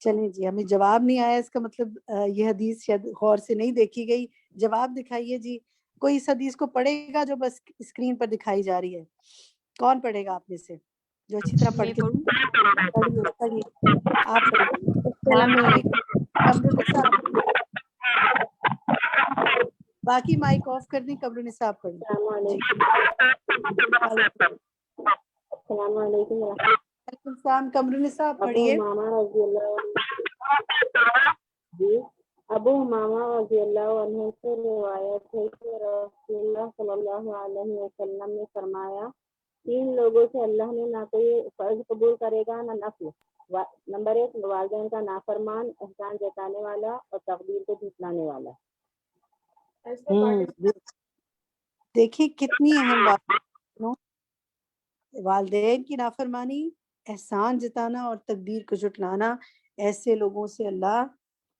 S3: چلیں جی، ہمیں جواب نہیں آیا، اس کا مطلب یہ حدیث شاید غور سے نہیں دیکھی گئی۔ جواب دکھائیے جی، کوئی اس حدیث کو پڑھے گا جو بس اسکرین پر دکھائی جا رہی ہے؟ کون پڑھے گا آپ میں سے جو اچھی طرح پڑھ کے؟ پڑھیے آپ پڑھیے۔
S6: السلام علیکم۔
S3: باقی مائک آف کر دیں، قبر نصاب پڑھیں۔
S8: السلام علیکم۔
S3: وعلیکم السلام، قمر نصاب پڑھیے۔
S8: ابو امامہ رضی اللہ عنہ سے روایت ہے کہ رسول اللہ صلی اللہ علیہ وسلم نے فرمایا، 3 لوگوں سے اللہ نے نہ تو یہ فرض قبول کرے گا نہ نفل۔ نمبر 1، والدین کا نافرمان، احسان جتانے والا اور تقدیر کو جھٹلانے والا۔
S3: دیکھیں کتنی اہم بات، والدین کی نافرمانی، احسان جتانا اور تقدیر کو جھٹلانا، ایسے لوگوں سے اللہ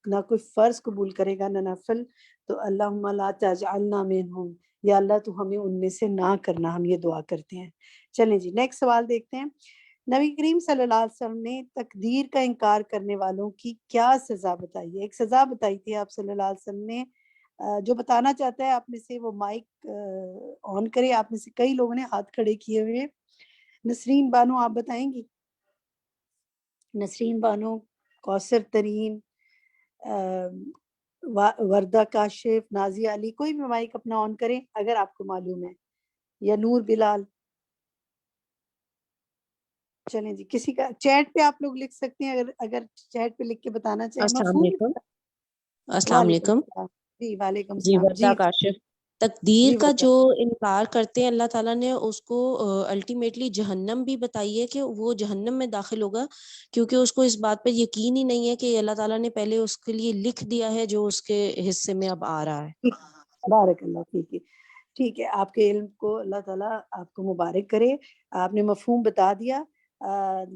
S3: نہ کوئی فرض قبول کرے گا نہ نفل۔ تو اللہم لا تجعلنا منہم، یا اللہ تو ہمیں ان میں سے نہ کرنا، ہم یہ دعا کرتے ہیں۔ چلیں جی نیکسٹ سوال دیکھتے ہیں۔ نبی کریم صلی اللہ علیہ وسلم نے تقدیر کا انکار کرنے والوں کی کیا سزا بتائی ہے؟ ایک سزا بتائی تھی آپ صلی اللہ علیہ وسلم نے۔ جو بتانا چاہتا ہے آپ میں سے وہ مائک آن کرے۔ آپ میں سے کئی لوگوں نے ہاتھ کھڑے کیے ہوئے۔ نسرین بانو آپ بتائیں گی؟ نسرین بانو، کوثر ترین، وردہ کاشف، نازیہ علی، کوئی بھی مائک اپنا آن کریں اگر آپ کو معلوم ہے، یا نور بلال۔ چلیں جی، کسی کا چیٹ پہ آپ لوگ لکھ سکتے ہیں، اگر چیٹ پہ لکھ کے بتانا چاہیں۔
S9: السلام علیکم۔ السلام علیکم۔
S3: جی وعلیکم
S9: جی
S3: السلام
S9: وردا
S3: جی
S9: کاشف، تقدیر
S3: جی
S9: کا
S3: وردا
S9: جو انکار کرتے ہیں اللہ تعالیٰ نے اس کو الٹیمیٹلی جہنم بھی بتائی ہے کہ وہ جہنم میں داخل ہوگا، کیونکہ اس کو اس بات پہ یقین ہی نہیں ہے کہ اللہ تعالیٰ نے پہلے اس کے لیے لکھ دیا ہے جو اس کے حصے میں اب آ رہا ہے۔
S3: بارک اللہ ٹھیک ہے، ٹھیک ہے، آپ کے علم کو اللہ تعالیٰ آپ کو مبارک کرے، آپ نے مفہوم بتا دیا۔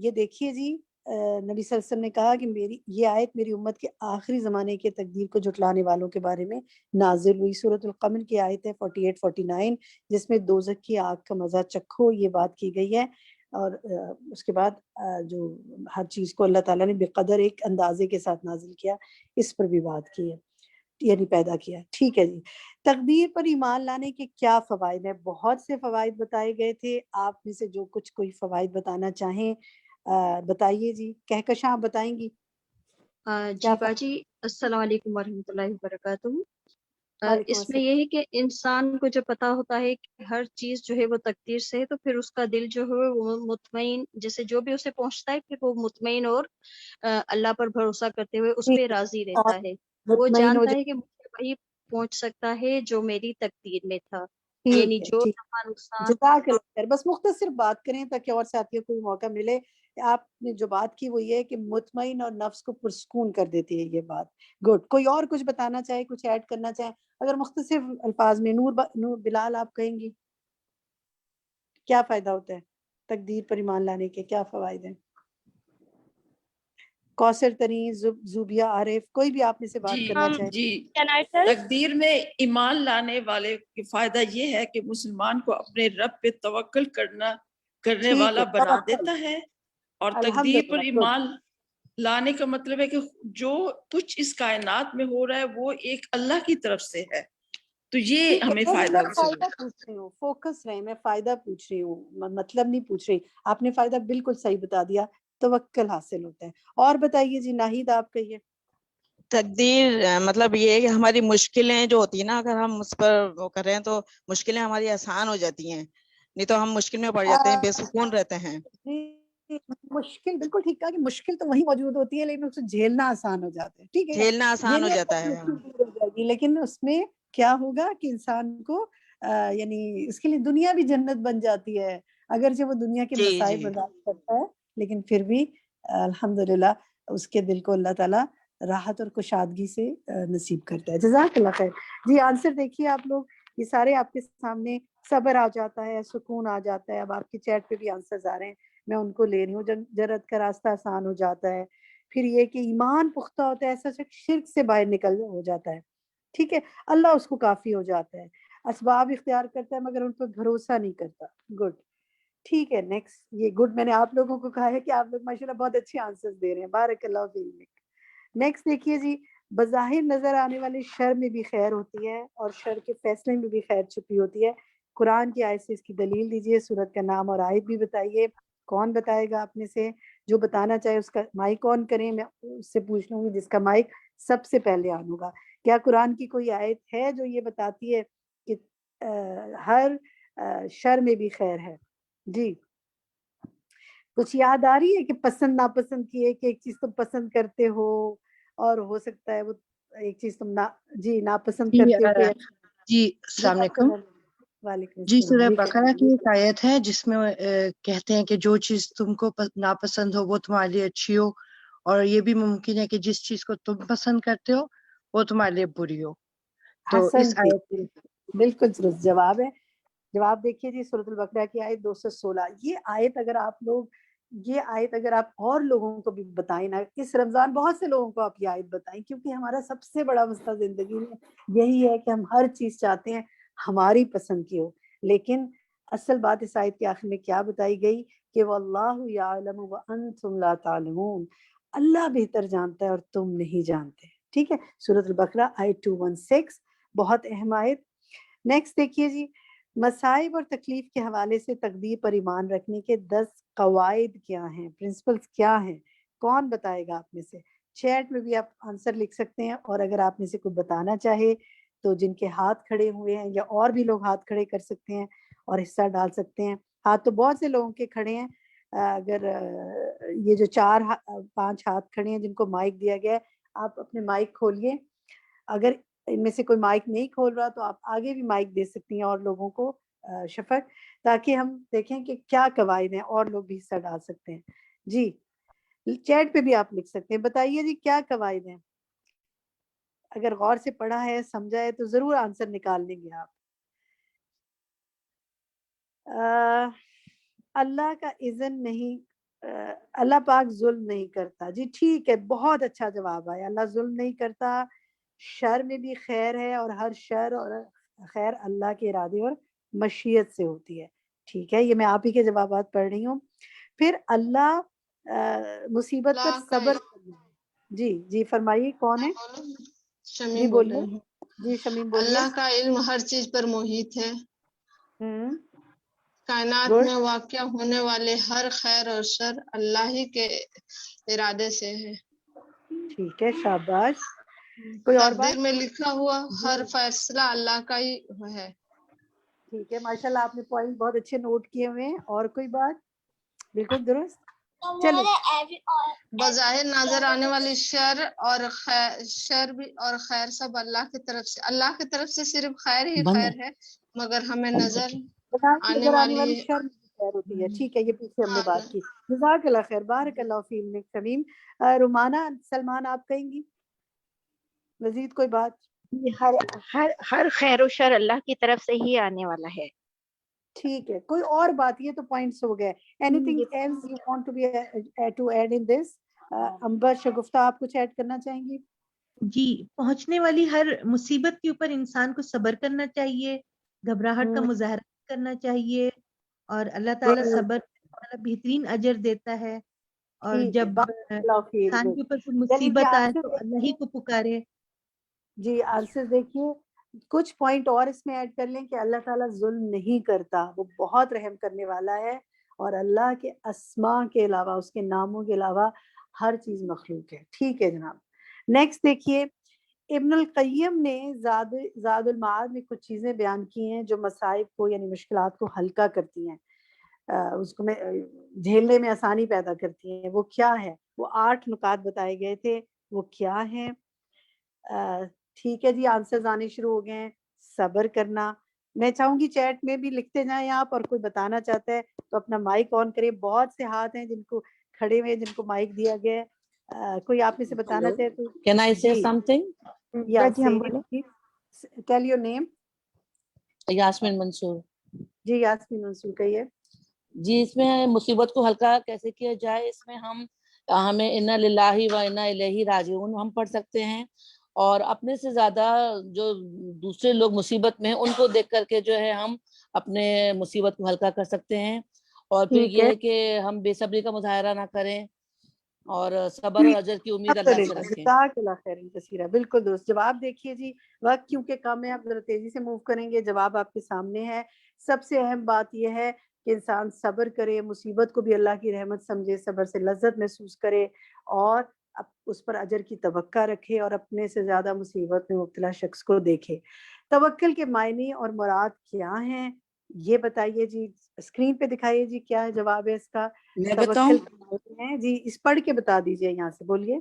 S3: یہ دیکھیے جی، نبی صلی اللہ علیہ وسلم نے کہا کہ میری یہ آیت میری امت کے آخری زمانے کے تقدیر کو جھٹلانے والوں کے بارے میں نازل ہوئی، سورۃ القمر کی آیت ہے 48-49، جس میں دوزخ کی آگ کا مزہ چکھو، یہ بات کی گئی ہے۔ اور اس کے بعد جو ہر چیز کو اللہ تعالیٰ نے بقدر ایک اندازے کے ساتھ نازل کیا، اس پر بھی بات کی ہے، یعنی پیدا کیا ہے۔ ٹھیک ہے جی، تقدیر پر ایمان لانے کے کیا فوائد ہیں؟ بہت سے فوائد بتائے گئے تھے، آپ میں سے جو کچھ کوئی فوائد بتانا چاہیں بتائیے جی، کہکشاں آپ بتائیں گی
S10: جی باجی، السلام علیکم ورحمۃ اللہ وبرکاتہ۔
S3: وعلیکم
S10: اس میں
S3: السلام۔
S10: یہ ہے کہ انسان کو جب پتا ہوتا ہے کہ ہر چیز جو ہے وہ تقدیر سے ہے، تو پھر اس کا دل جو ہے وہ مطمئن، جیسے جو بھی اسے پہنچتا ہے پھر وہ مطمئن اور اللہ پر بھروسہ کرتے ہوئے اس پہ راضی
S3: اور
S10: رہتا ہے۔ وہ
S3: مطمئن ہو
S10: جانتا
S3: جائے،
S10: ہے کہ مجھے وہی پہنچ سکتا ہے جو میری تقدیر میں تھا،
S3: ٹھیک
S10: یعنی
S3: ہے،
S10: جو
S3: ٹھیک،
S10: نفع نقصان۔
S3: جزاک اللہ خیر۔ بس مختصر بات کریں تاکہ اور ساتھیوں کو بھی موقع ملے۔ آپ نے جو بات کی وہ یہ ہے کہ مطمئن اور نفس کو پرسکون کر دیتی ہے یہ بات۔ گڈ، کوئی اور کچھ بتانا چاہے، کچھ ایڈ کرنا چاہیں اگر مختصر الفاظ میں؟ نور بلال آپ کہیں گی کیا فائدہ ہوتا ہے تقدیر پر ایمان لانے کے، کیا فوائد ہیں؟ کوثر ترین، زوبیہ، عارف، کوئی بھی آپ میں سے بات کرنا چاہے۔
S11: جی، تقدیر میں ایمان لانے والے کی فائدہ یہ ہے کہ مسلمان کو اپنے رب پہ توکل کرنے
S3: ٹھیک
S11: والا
S3: ہے،
S11: بنا
S3: توکل،
S11: دیتا ہے، اور تقدیر پر
S3: الحمدللہ، گڈ۔
S11: ایمان لانے کا مطلب ہے کہ جو کچھ اس کائنات میں ہو رہا ہے وہ ایک اللہ کی طرف سے ہے، تو یہ
S3: ٹھیک ہے،
S11: ہمیں
S3: میں
S11: فائدہ
S3: فائدہ
S11: ضرور۔
S3: پوچھ رہی ہوں، فوکس رہے، میں فائدہ پوچھ رہی ہوں، مطلب نہیں پوچھ رہی۔ آپ نے فائدہ بالکل صحیح بتا دیا، توکل حاصل ہوتا ہے۔ اور بتائیے جی، ناہید آپ کہیے۔
S12: تقدیر مطلب یہ ہے کہ ہماری مشکلیں جو ہوتی ہیں نا، اگر ہم اس پر وہ کریں تو مشکلیں ہماری آسان ہو جاتی ہیں، نہیں تو ہم مشکل میں پڑ جاتے ہیں، بے سکون رہتے ہیں۔
S3: جی، مشکل بالکل ٹھیک کہا کہ مشکل تو وہی موجود ہوتی ہے، لیکن اس کو جھیلنا آسان ہو جاتا ہے، ٹھیک ہے نا؟
S12: جھیلنا آسان ہو
S3: جھیلنے
S12: جاتا
S3: پر
S12: ہے۔
S3: مشکل دور ہو جائے گی، لیکن اس میں کیا ہوگا کہ انسان کو یعنی اس کے لیے دنیا بھی جنت بن جاتی ہے، اگرچہ وہ دنیا کے
S12: جی
S3: مصائب
S12: جی
S3: برداشت کرتا ہے، لیکن پھر بھی الحمدللہ اس کے دل کو اللہ تعالیٰ راحت اور کشادگی سے نصیب کرتا ہے۔ جزاک اللہ خیر۔ جی آنسر دیکھیے آپ لوگ، یہ سارے آپ کے سامنے، صبر آ جاتا ہے، سکون آ جاتا ہے۔ اب آپ کی چیٹ پہ بھی آنسرز آ رہے ہیں، میں ان کو لے رہی ہوں۔ جرت کا راستہ آسان ہو جاتا ہے، پھر یہ کہ ایمان پختہ ہوتا ہے، ایسا شرک سے باہر نکل ہو جاتا ہے، ٹھیک ہے، اللہ اس کو کافی ہو جاتا ہے، اسباب اختیار کرتا ہے مگر ان پر بھروسہ نہیں کرتا۔ گڈ، ٹھیک ہے، نیکسٹ۔ یہ گڈ میں نے آپ لوگوں کو کہا ہے کہ آپ لوگ ماشاءاللہ بہت اچھے آنسرز دے رہے ہیں، بارک اللہ فیک۔ نیکسٹ دیکھیے جی، بظاہر نظر آنے والی شر میں بھی خیر ہوتی ہے اور شر کے فیصلے میں بھی خیر چھپی ہوتی ہے۔ قرآن کی آیت سے اس کی دلیل دیجیے، سورت کا نام اور آیت بھی بتائیے۔ کون بتائے گا آپ میں سے؟ جو بتانا چاہے اس کا مائک آن کریں، میں اس سے پوچھ لوں گی جس کا مائک سب سے پہلے آن ہوگا۔ کیا قرآن کی کوئی آیت ہے جو یہ بتاتی ہے کہ ہر شر میں بھی خیر ہے؟ جی کچھ یاد آ رہی ہے کہ پسند ناپسند کی ہے کہ ایک چیز تم پسند کرتے ہو اور ہو سکتا ہے وہ ایک چیز تم جی ناپسند کرتے ہو؟ کوئی
S13: جی السلام علیکم۔
S3: وعلیکم
S13: جی
S3: السلام
S13: سورہ
S3: جی
S13: بقرہ کی ایک آیت ہے جس میں کہتے ہیں کہ جو چیز تم کو ناپسند ہو وہ تمہارے لیے اچھی ہو، اور یہ بھی ممکن ہے کہ جس چیز کو تم پسند کرتے ہو وہ تمہارے لیے بری ہو۔ تو
S3: حسن
S13: اس آیت
S3: جی، بالکل درست جواب ہے۔ جواب دیکھیے جی، سورۃ البقرہ کی آیت 216۔ یہ آیت اگر آپ اور لوگوں کو بھی بتائیں نا، اس رمضان بہت سے لوگوں کو آپ یہ آیت بتائیں، کیونکہ ہمارا سب سے بڑا مسئلہ زندگی میں یہی ہے کہ ہم ہر چیز چاہتے ہیں ہماری پسند کی ہو، لیکن اصل بات اس آیت کے آخر میں کیا بتائی گئی کہ وَاللَّهُ يَعْلَمُ وَأَنْتُمْ لَا تَعْلَمُونَ، اللہ بہتر جانتا ہے اور تم نہیں جانتے، ٹھیک ہے۔ سورۃ البقرہ آیت 216، بہت اہم آیت۔ نیکسٹ دیکھیے جی، مصائب اور تکلیف کے حوالے سے تقدیر پر ایمان رکھنے کے 10 قواعد کیا ہیں، پرنسپلز کیا ہیں؟ کون بتائے گا آپ میں سے؟ چیٹ میں بھی آپ آنسر لکھ سکتے ہیں، اور اگر آپ میں سے کوئی بتانا چاہے تو جن کے ہاتھ کھڑے ہوئے ہیں، یا اور بھی لوگ ہاتھ کھڑے کر سکتے ہیں اور حصہ ڈال سکتے ہیں۔ ہاتھ تو بہت سے لوگوں کے کھڑے ہیں، اگر یہ جو 4-5 ہاتھ کھڑے ہیں جن کو مائک دیا گیا ہے، آپ اپنے مائک کھولیے۔ اگر ان میں سے کوئی مائک نہیں کھول رہا تو آپ آگے بھی مائک دے سکتی ہیں اور لوگوں کو شفق، تاکہ ہم دیکھیں کہ کیا قواعد ہیں اور لوگ بھی حصہ ڈال سکتے ہیں. جی چیٹ پہ بھی آپ لکھ سکتے ہیں، بتائیے جی کیا قواعد ہیں. اگر غور سے پڑھا ہے سمجھا ہے تو ضرور آنسر نکال لیں گے آپ. اللہ کا اذن نہیں، اللہ پاک ظلم نہیں کرتا. جی ٹھیک ہے، بہت اچھا جواب آیا. اللہ ظلم نہیں کرتا، شر میں بھی خیر ہے، اور ہر شر اور خیر اللہ کے ارادے اور مشیت سے ہوتی ہے. ٹھیک ہے، یہ میں آپ ہی کے جوابات پڑھ رہی ہوں. پھر اللہ مصیبت پر صبر کرنا ہے. جی جی فرمائیے کون ہے؟ جی بولیے. جی شمیم بولیے.
S14: اللہ کا علم ہر چیز پر محیط ہے. کائنات
S3: گڈ.
S14: میں واقع ہونے والے ہر خیر اور شر اللہ ہی کے ارادے سے ہے.
S3: ٹھیک ہے، شاباش. کوئی اور بات؟
S14: تقدیر میں لکھا ہوا ہر فیصلہ اللہ کا ہی ہے.
S3: ٹھیک ہے، ماشاءاللہ آپ نے پوائنٹ بہت اچھے نوٹ کیے ہوئے ہیں. اور کوئی بات؟ بالکل درست. چلیں.
S14: بظاہر نظر آنے والی شر اور خیر سب اللہ کی طرف سے. اللہ کی طرف سے صرف خیر ہی خیر ہے، مگر ہمیں نظر آنے والی
S3: شر خیر ہوتی ہے. ٹھیک ہے، یہ پیچھے ہم نے بات کی. جزاک اللہ خیر، بارک اللہ فی ابنک شمیم. رومانہ سلمان آپ کہیں گی مزید کوئی بات؟
S15: ہر خیر و شر اللہ کی طرف سے ہی آنے والا ہے.
S3: ٹھیک ہے، کوئی اور بات؟ یہ تو پوائنٹس ہو گئے. Anything else you want to add in this? Amber Shagufta آپ کچھ ایڈ کرنا چاہیں گی؟
S16: جی، پہنچنے والی ہر مصیبت کے اوپر انسان کو صبر کرنا چاہیے، گھبراہٹ کا مظاہرہ کرنا چاہیے، اور اللہ تعالیٰ صبر بہترین اجر دیتا ہے. اور جب انسان کے اوپر کوئی مصیبت آئے تو اللہ ہی کو پکارے.
S3: جی آنسر دیکھیے، کچھ پوائنٹ اور اس میں ایڈ کر لیں کہ اللہ تعالیٰ ظلم نہیں کرتا، وہ بہت رحم کرنے والا ہے، اور اللہ کے اسماء کے علاوہ، اس کے ناموں کے علاوہ ہر چیز مخلوق ہے. ٹھیک ہے جناب. نیکسٹ دیکھیے، ابن القیم نے زاد المعاد میں کچھ چیزیں بیان کی ہیں جو مصائب کو یعنی مشکلات کو ہلکا کرتی ہیں، اس کو میں جھیلنے میں آسانی پیدا کرتی ہیں. وہ کیا ہے؟ وہ 8 نکات بتائے گئے تھے. وہ کیا ہیں؟ ٹھیک ہے جی، آنسرز آنے شروع ہو گئے ہیں. صبر کرنا. میں چاہوں گی چیٹ میں بھی لکھتے جائیں آپ، اور کوئی بتانا چاہتا ہے تو اپنا مائک آن کرے. بہت سے ہاتھ ہیں جن کو کھڑے ہوئے جن کو مائک دیا گیا ہے. کوئی آپ میں سے بتانا چاہے تو.
S17: Can I say something?
S3: Tell your name.
S17: Yasmin منصور.
S3: جی یاسمین منصور کہیے.
S17: جی اس میں مصیبت کو ہلکا کیسے کیا جائے، اس میں ہمیں انا للہ و انا الیہ راجعون ہم پڑھ سکتے ہیں، اور اپنے سے زیادہ جو دوسرے لوگ مصیبت میں ہیں ان کو دیکھ کر کے جو ہے ہم اپنے مصیبت کو ہلکا کر سکتے ہیں. اور پھر یہ ہے کہ ہم بے صبری کا مظاہرہ نہ کریں، اور صبر اور اجر کی امید اللہ سے رکھیں.
S3: جزاک اللہ خیر کثیرا. بالکل درست جواب. دیکھیے جی، وقت کیونکہ کم ہے، آپ ذرا تیزی سے موو کریں گے. جواب آپ کے سامنے ہے. سب سے اہم بات یہ ہے کہ انسان صبر کرے، مصیبت کو بھی اللہ کی رحمت سمجھے، صبر سے لذت محسوس کرے، اور اس پر اجر کی توقع رکھے، اور اپنے سے زیادہ مصیبت میں مبتلا شخص کو دیکھے. توکل کے معنی اور مراد کیا ہیں یہ بتائیے جی. اسکرین پہ دکھائیے جی کیا جواب ہے اس کا.
S18: میں بتاؤں؟
S3: جی اس پڑھ کے بتا دیجیے، یہاں سے بولیے.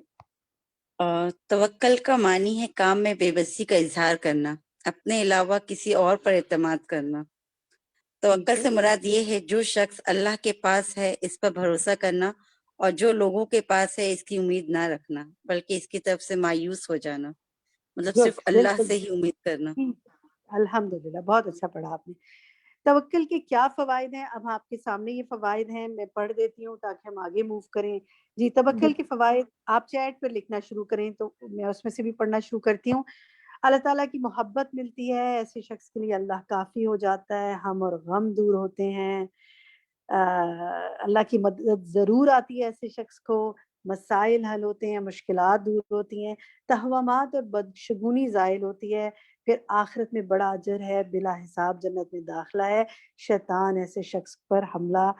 S18: توکل کا معنی ہے کام میں بے بسی کا اظہار کرنا، اپنے علاوہ کسی اور پر اعتماد کرنا. توکل سے مراد یہ ہے جو شخص اللہ کے پاس ہے اس پر بھروسہ کرنا، اور جو لوگوں کے پاس ہے اس کی امید نہ رکھنا بلکہ اس کی طرف سے مایوس ہو جانا. مطلب صرف اللہ سے ہی امید کرنا.
S3: الحمدللہ، بہت اچھا پڑھا آپ نے. توکل کے کیا فوائد ہیں؟ اب آپ کے سامنے یہ فوائد ہیں، میں پڑھ دیتی ہوں تاکہ ہم آگے موو کریں. جی توکل کے فوائد آپ چیٹ پر لکھنا شروع کریں تو میں اس میں سے بھی پڑھنا شروع کرتی ہوں. اللہ تعالیٰ کی محبت ملتی ہے، ایسے شخص کے لیے اللہ کافی ہو جاتا ہے، ہم اور غم دور ہوتے ہیں. اللہ کی مدد ضرور آتی ہے ایسے شخص کو، مسائل حل ہوتے ہیں، مشکلات دور ہوتی ہیں، توہمات اور بدشگونی زائل ہوتی ہے. پھر آخرت میں بڑا اجر ہے، بلا حساب جنت میں داخلہ ہے. شیطان ایسے شخص پر حملہ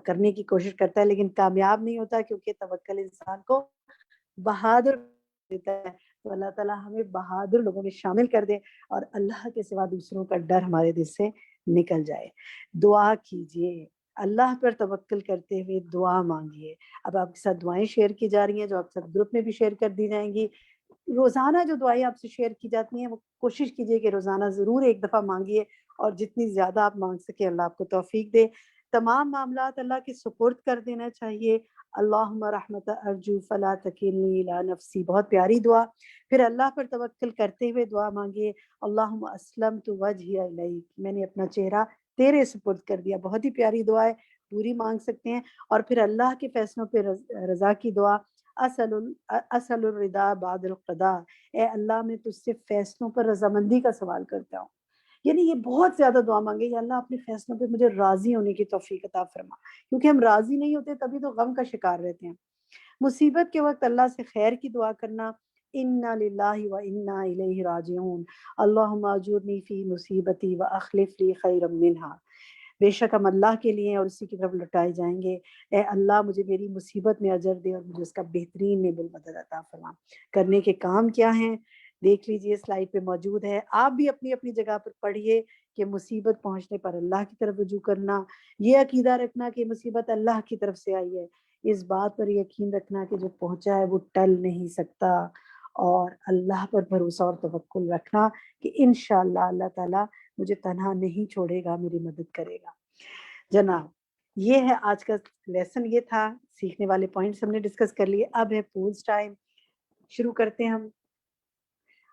S3: کرنے کی کوشش کرتا ہے لیکن کامیاب نہیں ہوتا، کیونکہ توکل انسان کو بہادر دیتا ہے. تو اللہ تعالیٰ ہمیں بہادر لوگوں میں شامل کر دے، اور اللہ کے سوا دوسروں کا ڈر ہمارے دل سے نکل جائے. دعا کیجئے، اللہ پر توکل کرتے ہوئے دعا مانگیے. اب آپ کے ساتھ دعائیں شیئر کی جا رہی ہیں جو آپ کے ساتھ گروپ میں بھی شیئر کر دی جائیں گی. روزانہ جو دعائیں آپ سے شیئر کی جاتی ہیں وہ کوشش کیجیے کہ روزانہ ضرور ایک دفعہ مانگیے، اور جتنی زیادہ آپ مانگ سکیں اللہ آپ کو توفیق دے۔ تمام معاملات اللہ کے سپرد کر دینا چاہیے۔ اللہم رحمت ارجو فلا تکلنی الی نفسی، بہت پیاری دعا۔ پھر اللہ پر توکل کرتے ہوئے دعا مانگیے، اللہم اسلمت وجہی الیک، میں نے اپنا چہرہ تیرے سپرد کر دیا، بہت ہی پیاری دعا ہے، پوری مانگ سکتے ہیں۔ اور پھر اللہ کے فیصلوں پہ رضا کی دعا، اسأل الرضا بعد القضاء، اے اللہ میں تجھ سے فیصلوں پر رضامندی کا سوال کرتا ہوں۔ یعنی یہ بہت زیادہ دعا مانگے، یا اللہ اپنے فیصلوں پہ مجھے راضی ہونے کی توفیق عطا فرما، کیونکہ ہم راضی نہیں ہوتے تبھی تو غم کا شکار رہتے ہیں۔ مصیبت کے وقت اللہ سے خیر کی دعا کرنا، انا للہ و انا الیہ راجعون، اللہم اجرنی فی مصیبتی و اخلف لی خیرا منہا، بے شک ہم اللہ کے لیے اور اسی کی طرف لٹائے جائیں گے، اے اللہ مجھے میری مصیبت میں اجر دے اور مجھے اس کا بہترین نعم المدد عطا فرما۔ کرنے کے کام کیا ہیں دیکھ لیجئے، سلائیڈ پہ موجود ہے، آپ بھی اپنی اپنی جگہ پر پڑھیے کہ مصیبت پہنچنے پر اللہ کی طرف رجوع کرنا، یہ عقیدہ رکھنا کہ مصیبت اللہ کی طرف سے آئی ہے، اس بات پر یقین رکھنا کہ جو پہنچا ہے وہ ٹل نہیں سکتا، اور اللہ پر بھروسہ اور توکل رکھنا کہ انشاءاللہ اللہ تعالیٰ مجھے تنہا نہیں چھوڑے گا، میری مدد کرے گا۔ جناب یہ ہے آج کا لیسن، یہ تھا، سیکھنے والے پوائنٹس ہم نے ڈسکس کر لیے۔ اب ہے پولز ٹائم، شروع کرتے ہیں ہم۔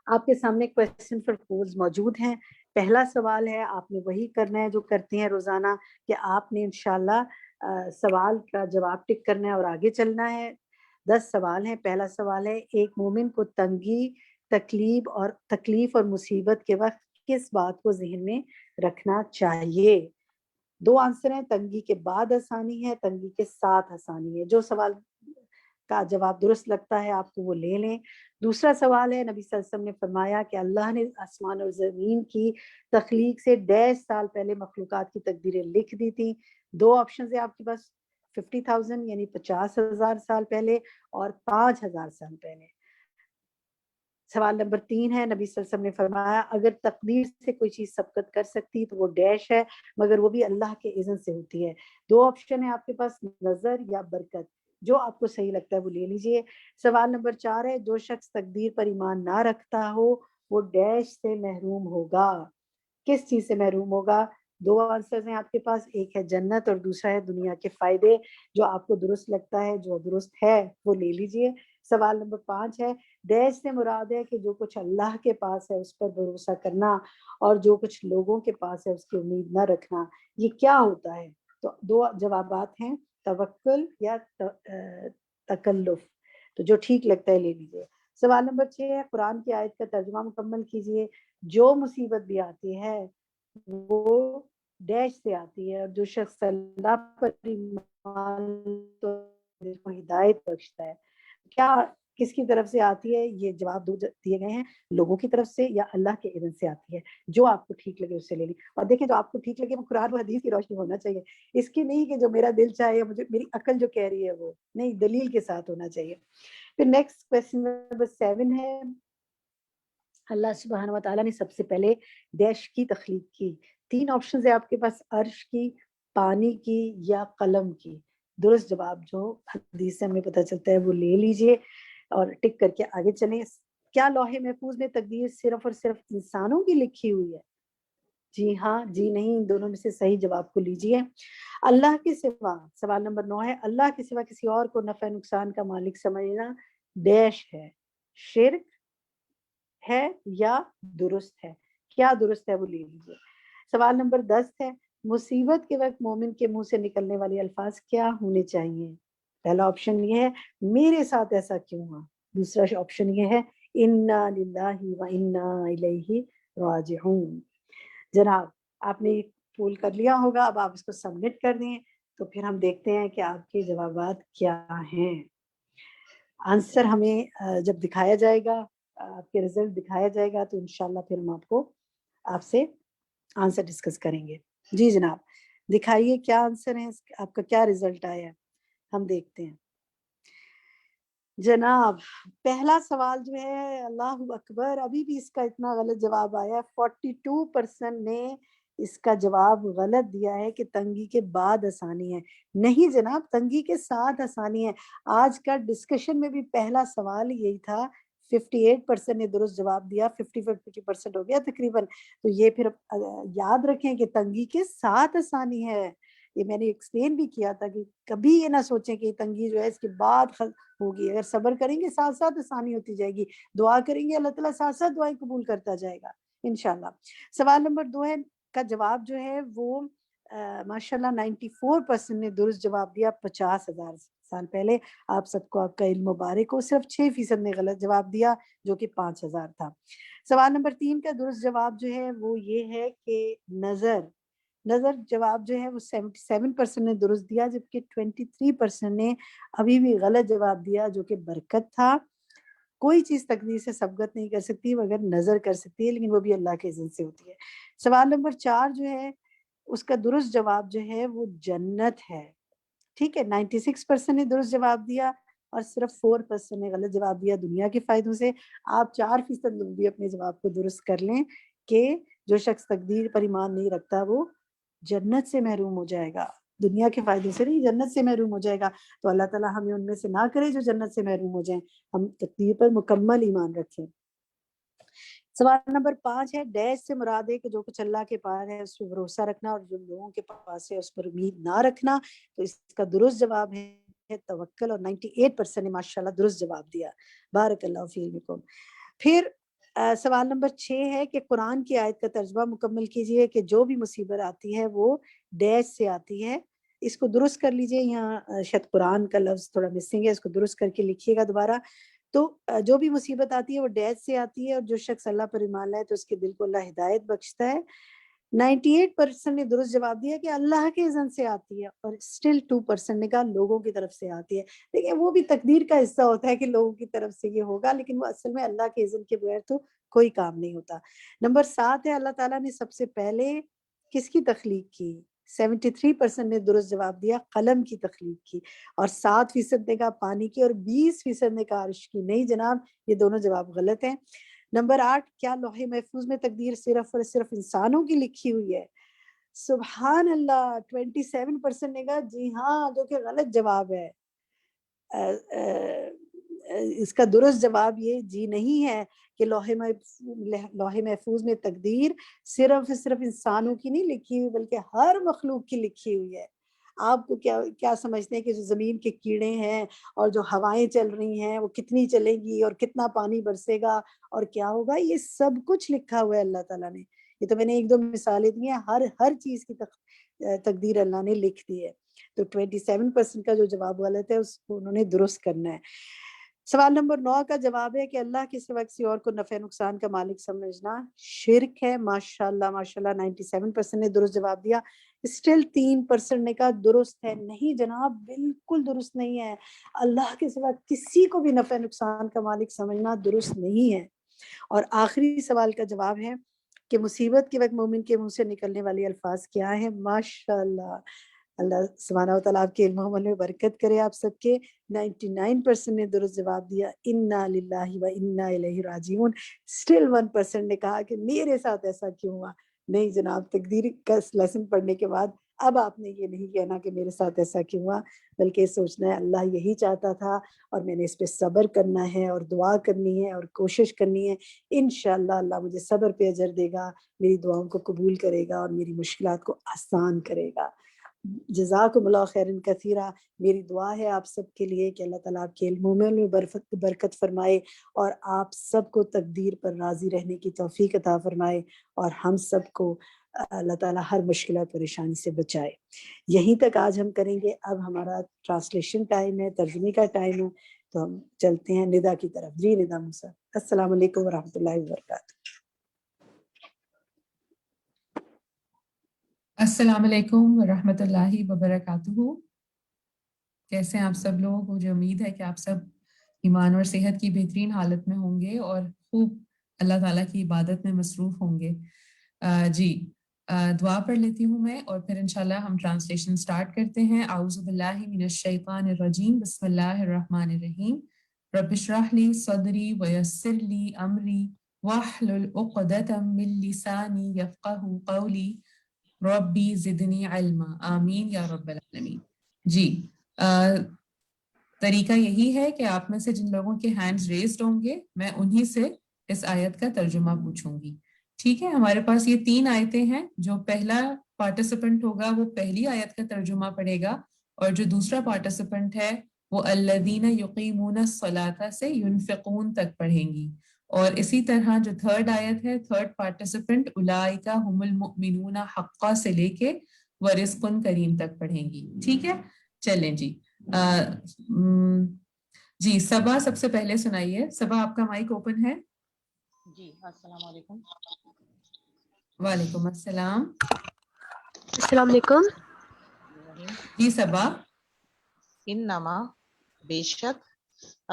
S3: آپ کے سامنے کویسچن فار پولز موجود ہیں۔ پہلا سوال ہے، آپ نے وہی کرنا ہے جو کرتے ہیں روزانہ، کہ آپ نے انشاءاللہ سوال کا جواب ٹک کرنا ہے اور آگے چلنا ہے۔ 10 سوال ہیں۔ پہلا سوال ہے، ایک مومن کو تنگی، تکلیف اور مصیبت کے وقت کس بات کو ذہن میں رکھنا چاہیے؟ 2 آنسر ہیں، تنگی کے بعد آسانی ہے، تنگی کے ساتھ آسانی ہے۔ جو سوال کا جواب درست لگتا ہے آپ کو وہ لے لیں۔ دوسرا سوال ہے، نبی صلی اللہ علیہ وسلم نے فرمایا کہ اللہ نے آسمان اور زمین کی تخلیق سے 1.5 سال پہلے مخلوقات کی تقدیریں لکھ دی تھیں۔ 2 آپشنز ہیں آپ کے پاس، 50,000 یعنی 50,000 سال پہلے، اور 5,000 سال پہلے۔ سوال نمبر 3 ہے، نبی صلی اللہ علیہ وسلم نے فرمایا اگر تقدیر سے کوئی چیز سبقت کر سکتی تو وہ ڈیش ہے، مگر وہ بھی اللہ کے اذن سے ہوتی ہے۔ 2 آپشن ہے آپ کے پاس، نظر یا برکت، جو آپ کو صحیح لگتا ہے وہ لے لیجئے۔ سوال نمبر 4 ہے، جو شخص تقدیر پر ایمان نہ رکھتا ہو وہ ڈیش سے محروم ہوگا۔ کس چیز سے محروم ہوگا؟ 2 آنسرز ہیں آپ کے پاس، ایک ہے جنت اور دوسرا ہے دنیا کے فائدے۔ جو آپ کو درست لگتا ہے، جو درست ہے وہ لے لیجئے۔ سوال نمبر 5 ہے، ڈیش سے مراد ہے کہ جو کچھ اللہ کے پاس ہے اس پر بھروسہ کرنا، اور جو کچھ لوگوں کے پاس ہے اس کی امید نہ رکھنا، یہ کیا ہوتا ہے؟ تو 2 جوابات ہیں، توکل یا تکلف، تو جو ٹھیک لگتا ہے لے لیجئے۔ سوال نمبر 6 ہے، قرآن کی آیت کا ترجمہ مکمل کیجئے۔ جو مصیبت بھی آتی ہے وہ ڈیش سے آتی ہے، اور جو شخص اللہ پر ایمان تو ہدایت بخشتا ہے۔ کیا کس کی طرف سے آتی ہے؟ یہ جواب دیے گئے ہیں، لوگوں کی طرف سے یا اللہ کے اذن سے آتی ہے۔ جو آپ کو ٹھیک لگے اس سے لے لی، اور دیکھیں جو آپ کو ٹھیک لگے وہ قرآن و حدیث کی روشنی ہونا چاہیے، اس کی نہیں کہ جو میرا دل چاہے، مجھے میری عقل جو کہہ رہی ہے وہ نہیں، دلیل کے ساتھ ہونا چاہیے۔ پھر نیکسٹ کویسچن نمبر 7 ہے، اللہ سبحانہ و تعالیٰ نے سب سے پہلے ڈیش کی تخلیق کی۔ 3 آپشنز ہیں آپ کے پاس، عرش کی، پانی کی یا قلم کی۔ درست جواب جو حدیث سے ہمیں پتہ چلتا ہے وہ لے لیجئے اور ٹک کر کے آگے چلیں۔ کیا لوح محفوظ میں تقدیر صرف اور صرف انسانوں کی لکھی ہوئی ہے؟ جی ہاں، جی نہیں، دونوں میں سے صحیح جواب کو لیجئے۔ اللہ کے سوا، سوال نمبر 9 ہے، اللہ کے سوا کسی اور کو نفع نقصان کا مالک سمجھنا ڈیش ہے، شرک ہے یا درست ہے؟ کیا درست ہے وہ لے لیجئے۔ سوال نمبر 10 ہے، مصیبت کے وقت مومن کے منہ سے نکلنے والے الفاظ کیا ہونے چاہیے؟ پہلا آپشن یہ ہے، میرے ساتھ ایسا کیوں ہوا؟ دوسرا آپشن یہ ہے، انا للہ و انا الیہ راجعون۔ جناب آپ نے پول کر لیا ہوگا، اب آپ اس کو سبمٹ کر دیں تو پھر ہم دیکھتے ہیں کہ آپ کے جوابات کیا ہیں۔ آنسر ہمیں جب دکھایا جائے گا، آپ کے رزلٹ دکھایا جائے گا تو انشاءاللہ پھر ہم آپ سے آنسر ڈسکس کریں گے۔ جی جناب دکھائیے کیا آنسر ہے، آپ کا کیا رزلٹ آیا ہے، ہم دیکھتے ہیں۔ جناب پہلا سوال جو ہے، اللہ اکبر، ابھی بھی اس کا اتنا غلط جواب آیا ہے۔ 42% نے اس کا جواب غلط دیا ہے کہ تنگی کے بعد آسانی ہے۔ نہیں جناب، تنگی کے ساتھ آسانی ہے۔ آج کا ڈسکشن میں بھی پہلا سوال یہی تھا، 58% نے درست جواب دیا, 50% ہو گیا تقریباً. تو یہ پھر یاد رکھیں کہ تنگی کے ساتھ آسانی ہے. یہ میں نے ایکسپلین بھی کیا تھا کہ کبھی یہ نہ سوچیں کہ تنگی جو ہے اس کے بعد ہوگی. اگر صبر کریں گے ساتھ ساتھ آسانی ہوتی جائے گی, دعا کریں گے اللہ تعالیٰ ساتھ ساتھ دعائیں قبول کرتا جائے گا انشاءاللہ. سوال نمبر 2 ہے کا جواب جو ہے وہ ماشاءاللہ 94% نے درست جواب دیا 50,000 سال پہلے. آپ سب کو آپ کا علم مبارک ہو. صرف 6% نے غلط جواب دیا جو کہ 5,000 تھا. سوال نمبر 3 کا درست جواب جو ہے وہ یہ ہے کہ نظر جواب جو ہے وہ 77% نے درست دیا, جبکہ 23% نے ابھی بھی غلط جواب دیا جو کہ برکت تھا. کوئی چیز تقدیر سے سبقت نہیں کر سکتی مگر نظر کر سکتی ہے, لیکن وہ بھی اللہ کے اذن سے ہوتی ہے. سوال نمبر 4 جو ہے اس کا درست جواب جو ہے وہ جنت ہے. ٹھیک ہے, 96% نے درست جواب دیا اور صرف 4% نے غلط جواب دیا دنیا کے فائدوں سے. آپ 4% لوگ بھی اپنے جواب کو درست کر لیں کہ جو شخص تقدیر پر ایمان نہیں رکھتا وہ جنت سے محروم ہو جائے گا, دنیا کے فائدوں سے نہیں, جنت سے محروم ہو جائے گا. تو اللہ تعالیٰ ہمیں ان میں سے نہ کرے جو جنت سے محروم ہو جائیں, ہم تقدیر پر مکمل ایمان رکھیں. سوال نمبر 5 ہے ڈیش سے مراد ہے کہ جو کچھ اللہ کے پاس ہے اس پہ بھروسہ رکھنا اور جو لوگوں کے پاس ہے اس پر امید نہ رکھنا. تو اس کا درست جواب ہے توکل, اور 98% نے ماشاءاللہ درست جواب دیا. بارک اللہ فیکم. پھر سوال نمبر 6 ہے کہ قرآن کی آیت کا ترجمہ مکمل کیجئے کہ جو بھی مصیبت آتی ہے وہ ڈیش سے آتی ہے. اس کو درست کر لیجئے, یہاں شاید قرآن کا لفظ تھوڑا مسنگ ہے, اس کو درست کر کے لکھیے گا دوبارہ. تو جو بھی مصیبت آتی ہے وہ ڈیش سے آتی ہے, اور جو شخص اللہ پر ایمان لائے تو اس کے دل کو اللہ ہدایت بخشتا ہے. 98% نے درست جواب دیا کہ اللہ کے اذن سے آتی ہے, اور اسٹل 2% نے کہا لوگوں کی طرف سے آتی ہے. دیکھیں وہ بھی تقدیر کا حصہ ہوتا ہے کہ لوگوں کی طرف سے یہ ہوگا, لیکن وہ اصل میں اللہ کے اذن کے بغیر تو کوئی کام نہیں ہوتا. نمبر 7 ہے اللہ تعالیٰ نے سب سے پہلے کس کی تخلیق کی. 73% نے درست جواب دیا قلم کی تخلیق کی, اور 7% نے کہا پانی کی, اور 20% نے کہا عرش کی. نہیں جناب, یہ دونوں جواب غلط ہیں. نمبر 8 کیا لوح محفوظ میں تقدیر صرف اور صرف انسانوں کی لکھی ہوئی ہے. سبحان اللہ, 27% نے کہا جی ہاں, جو کہ غلط جواب ہے. اس کا درست جواب یہ جی نہیں ہے کہ لوح محفوظ میں تقدیر صرف انسانوں کی نہیں لکھی ہوئی بلکہ ہر مخلوق کی لکھی ہوئی ہے. آپ کو کیا سمجھتے ہیں کہ جو زمین کے کیڑے ہیں اور جو ہوائیں چل رہی ہیں وہ کتنی چلیں گی اور کتنا پانی برسے گا اور کیا ہوگا, یہ سب کچھ لکھا ہوا ہے اللہ تعالیٰ نے. یہ تو میں نے 1-2 مثالیں دی ہیں, ہر چیز کی تقدیر اللہ نے لکھ دی ہے. تو 27% کا جو جواب غلط ہے اس کو انہوں نے درست کرنا ہے. سوال نمبر 9 کا جواب ہے کہ اللہ کے سوا کسی اور کو نفع نقصان کا مالک سمجھنا شرک ہے. ماشاءاللہ 97% نے درست جواب دیا. اسٹل 3% نے کہا درست ہے. نہیں جناب, بالکل درست نہیں ہے. اللہ کے سوا کسی کو بھی نفع نقصان کا مالک سمجھنا درست نہیں ہے. اور آخری سوال کا جواب ہے کہ مصیبت کے وقت مومن کے منہ سے نکلنے والے الفاظ کیا ہیں. ماشاءاللہ, اللہ سبحانہ و تعالیٰ آپ کے علم و عمل میں برکت کرے آپ سب کے. 99% نے درست جواب دیا انا للہ و انا الیہ راجعون. اسٹل 1% نے کہا کہ میرے ساتھ ایسا کیوں ہوا. نہیں جناب, تقدیر کا لیسن پڑھنے کے بعد اب آپ نے یہ نہیں کہنا کہ میرے ساتھ ایسا کیوں ہوا, بلکہ سوچنا ہے اللہ یہی چاہتا تھا اور میں نے اس پہ صبر کرنا ہے اور دعا کرنی ہے اور کوشش کرنی ہے. انشاءاللہ اللہ مجھے صبر پہ اجر دے گا, میری دعاؤں کو قبول کرے گا اور میری مشکلات کو آسان کرے گا. جزاکم اللہ خیرن کثیرہ. میری دعا ہے آپ سب کے لیے کہ اللہ تعالیٰ آپ کے علم میں برکت فرمائے اور آپ سب کو تقدیر پر راضی رہنے کی توفیق عطا فرمائے, اور ہم سب کو اللہ تعالیٰ ہر مشکل اور پریشانی سے بچائے. یہیں تک آج ہم کریں گے. اب ہمارا ٹرانسلیشن ٹائم ہے, ترجمے کا ٹائم ہے, تو ہم چلتے ہیں ندا کی طرف. جی ندا موسیٰ, السلام علیکم ورحمۃ اللہ وبرکاتہ.
S19: السلام علیکم ورحمۃ اللہ وبرکاتہ. کیسے ہیں آپ سب لوگ؟ مجھے امید ہے کہ آپ سب ایمان اور صحت کی بہترین حالت میں ہوں گے اور خوب اللہ تعالیٰ کی عبادت میں مصروف ہوں گے. دعا پڑھ لیتی ہوں میں اور پھر انشاءاللہ ہم ٹرانسلیشن سٹارٹ کرتے ہیں. اعوذ باللہ من الشیطان الرجیم, بسم اللہ الرحمن الرحیم. رب اشرح لی صدری ویسر لی امری واحلل عقدۃ من لسانی یفقہوا قولی ربی زدنی علما, آمین یا رب العالمین. جی طریقہ یہی ہے کہ آپ میں سے جن لوگوں کے ہینڈز ریزڈ ہوں گے میں انہی سے اس آیت کا ترجمہ پوچھوں گی. ٹھیک ہے, ہمارے پاس یہ 3 آیتیں ہیں. جو پہلا پارٹیسپنٹ ہوگا وہ پہلی آیت کا ترجمہ پڑھے گا, اور جو دوسرا پارٹیسپنٹ ہے وہ الذین یقیمون الصلاۃ سے ینفقون تک پڑھیں گی. اور اسی طرح جو تھرڈ آیت ہے, تھرڈ پارٹیسپنٹ اولئک هم المؤمنون حقا سے لے کے ورزق کریم تک پڑھیں گی. ٹھیک ہے, چلیں جی. جی صبا سب سے پہلے سنائیے. صبا آپ کا مائک اوپن ہے.
S20: جی السلام علیکم.
S19: وعلیکم السلام.
S20: السلام علیکم.
S19: جی صبا.
S20: انما بے شک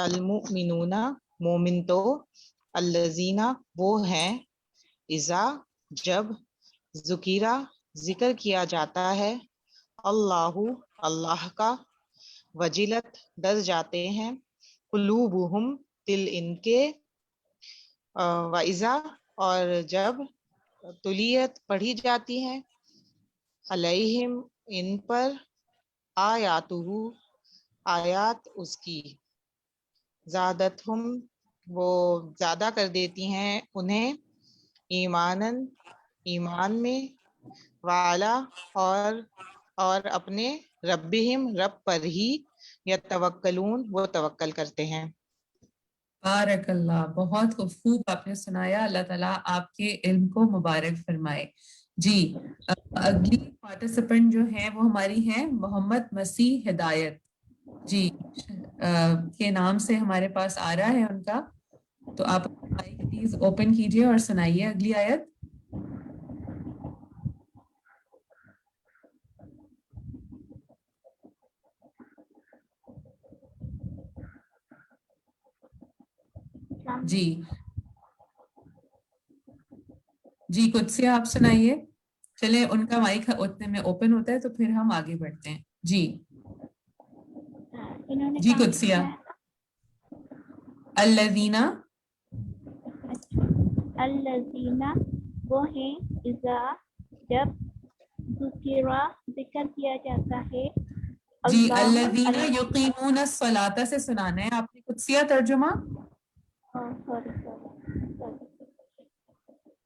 S20: المؤمنون مومن تو الذین وہ ہیں اذا جب ذکیرہ ذکر کیا جاتا ہے اللہ اللہ کا وجلت ڈر جاتے ہیں قلوبہم دل ان کے وَإِذَا اور جب تلیت پڑھی جاتی ہیں علیہم ان پر آیاتہ آیات اس کی زادتہم وہ زیادہ کر دیتی ہیں انہیں ایمانن ایمان میں وعلا اور اپنے ربہم رب پر ہی یتوکلون وہ توکل کرتے ہیں.
S19: بارک اللہ, بہت خوب آپ نے سنایا. اللہ تعالیٰ آپ کے علم کو مبارک فرمائے. جی اگلی پارٹیسپنٹ جو ہیں وہ ہماری ہیں محمد مسیح ہدایت. جی کے نام سے ہمارے پاس آ رہا ہے ان کا, تو آپ مائک پلیز اوپن کیجئے اور سنائیے اگلی آیت. جی قدسیہ آپ سنائیے. چلے ان کا مائک اتنے میں اوپن ہوتا ہے تو پھر ہم آگے بڑھتے ہیں. جی جی قدسیہ. الذین
S15: الذین وہ ہیں اذا جب ذکر کیا جاتا ہے
S19: جی الذین یقیمون الصلاۃ سے سنانا ہے آپ نے قدسیہ ترجمہ.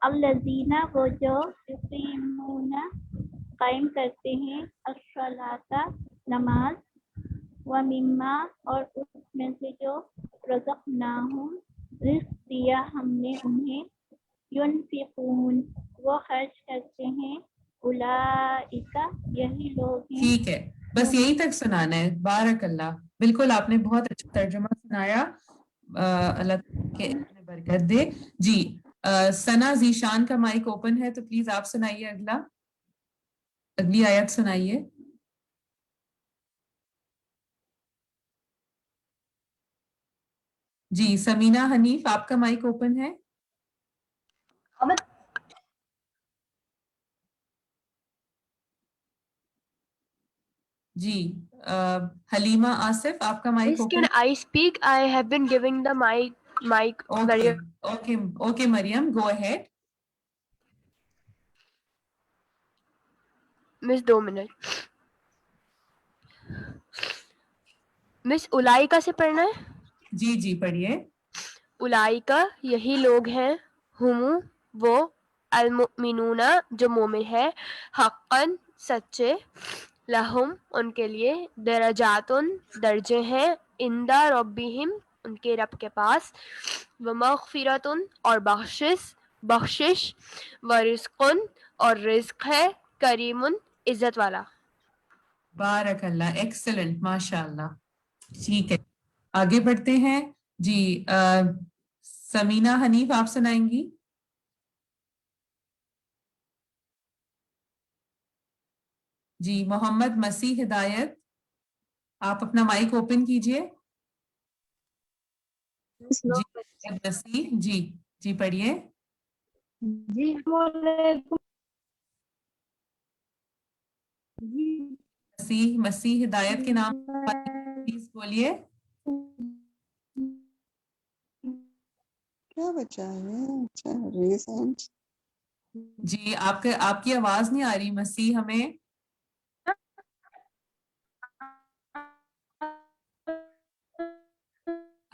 S15: الذین وہ جو یقیمون قائم کرتے ہیں الصلاۃ نماز ومما اور اس میں سے جو رزقناہم رزق دیا ہم نے انہیں ینفقون وہ خرچ کرتے ہیں اولئک یہی لوگ ہیں.
S19: ٹھیک ہے, بس یہی تک سنانا ہے. بارک اللہ, بالکل آپ نے بہت اچھا ترجمہ سنایا. اللہ تعالیٰ کے علم میں برکت دے. جی ثنا ذیشان کا مائک اوپن ہے تو پلیز آپ سنائیے اگلی آیت سنائیے. جی سمینہ حنیف آپ کا مائک اوپن ہے. جی حلیمہ آصف آپ کا mic open.
S21: Can I speak? I have been giving the mic very.
S19: Okay Maryam go ahead.
S21: Miss 2 minutes. Miss اولائکا سے پڑھنا ہے.
S19: جی پڑھیے.
S21: اولائکا یہی لوگ ہیں ہم وہ المؤمنون جو مومن ہے حقا سچے لہم ان کے لیے درجاتن درجے ہیں عند ربہم ان کے رب کے پاس ومغفرتن اور بخشش ورزقن اور رزق ہے کریمن عزت والا.
S19: بارک اللہ, ایکسلنٹ, ماشاء اللہ. ٹھیک ہے آگے بڑھتے ہیں. جی سمینہ حنیف آپ سنائیں گی. جی محمد مسیح ہدایت آپ اپنا مائک اوپن کیجئے. مسیح جی پڑھیے. مسیح ہدایت کے نام پلیز بولیے.
S22: کیا بچا ہے.
S19: جی آپ کی آواز نہیں آ رہی مسیح ہمیں.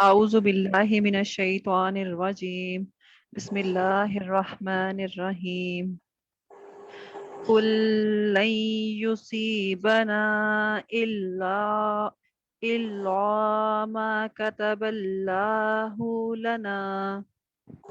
S23: أعوذ بالله من الشيطان الرجيم بسم الله الرحمن الرحيم قل لن يصيبنا إلا ما كتب الله لنا.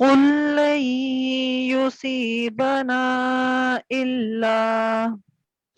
S23: قل لن يصيبنا إلا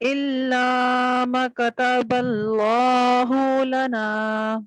S23: إلا ما كتب الله لنا.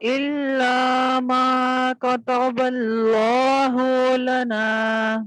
S23: إلا ما كتب الله لنا.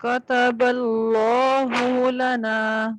S23: كتب الله لنا.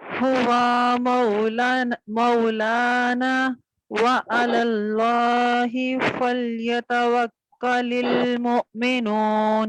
S23: هو مولانا وعلى الله فليتوكل المؤمنون.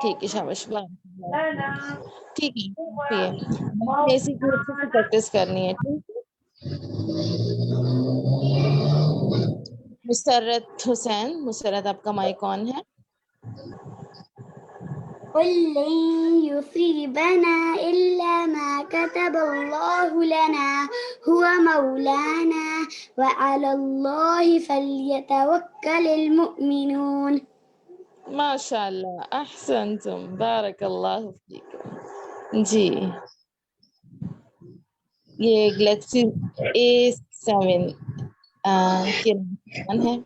S24: ٹھیک ہے شاباش. ٹھیک ہے ایسی اچھے سے پریکٹس کرنی ہے. ٹھیک ہے. مسرت حسین، مسرت آپ کا مائک آن ہے.
S4: قل لن يصيبنا إلا ما كتب الله لنا هو مولانا وعلى الله فليتوكل المؤمنون.
S24: ماشاء اللہ احسنتم بارک اللہ فیکم. جی یہ گلیکسی A7 کے نام ہے.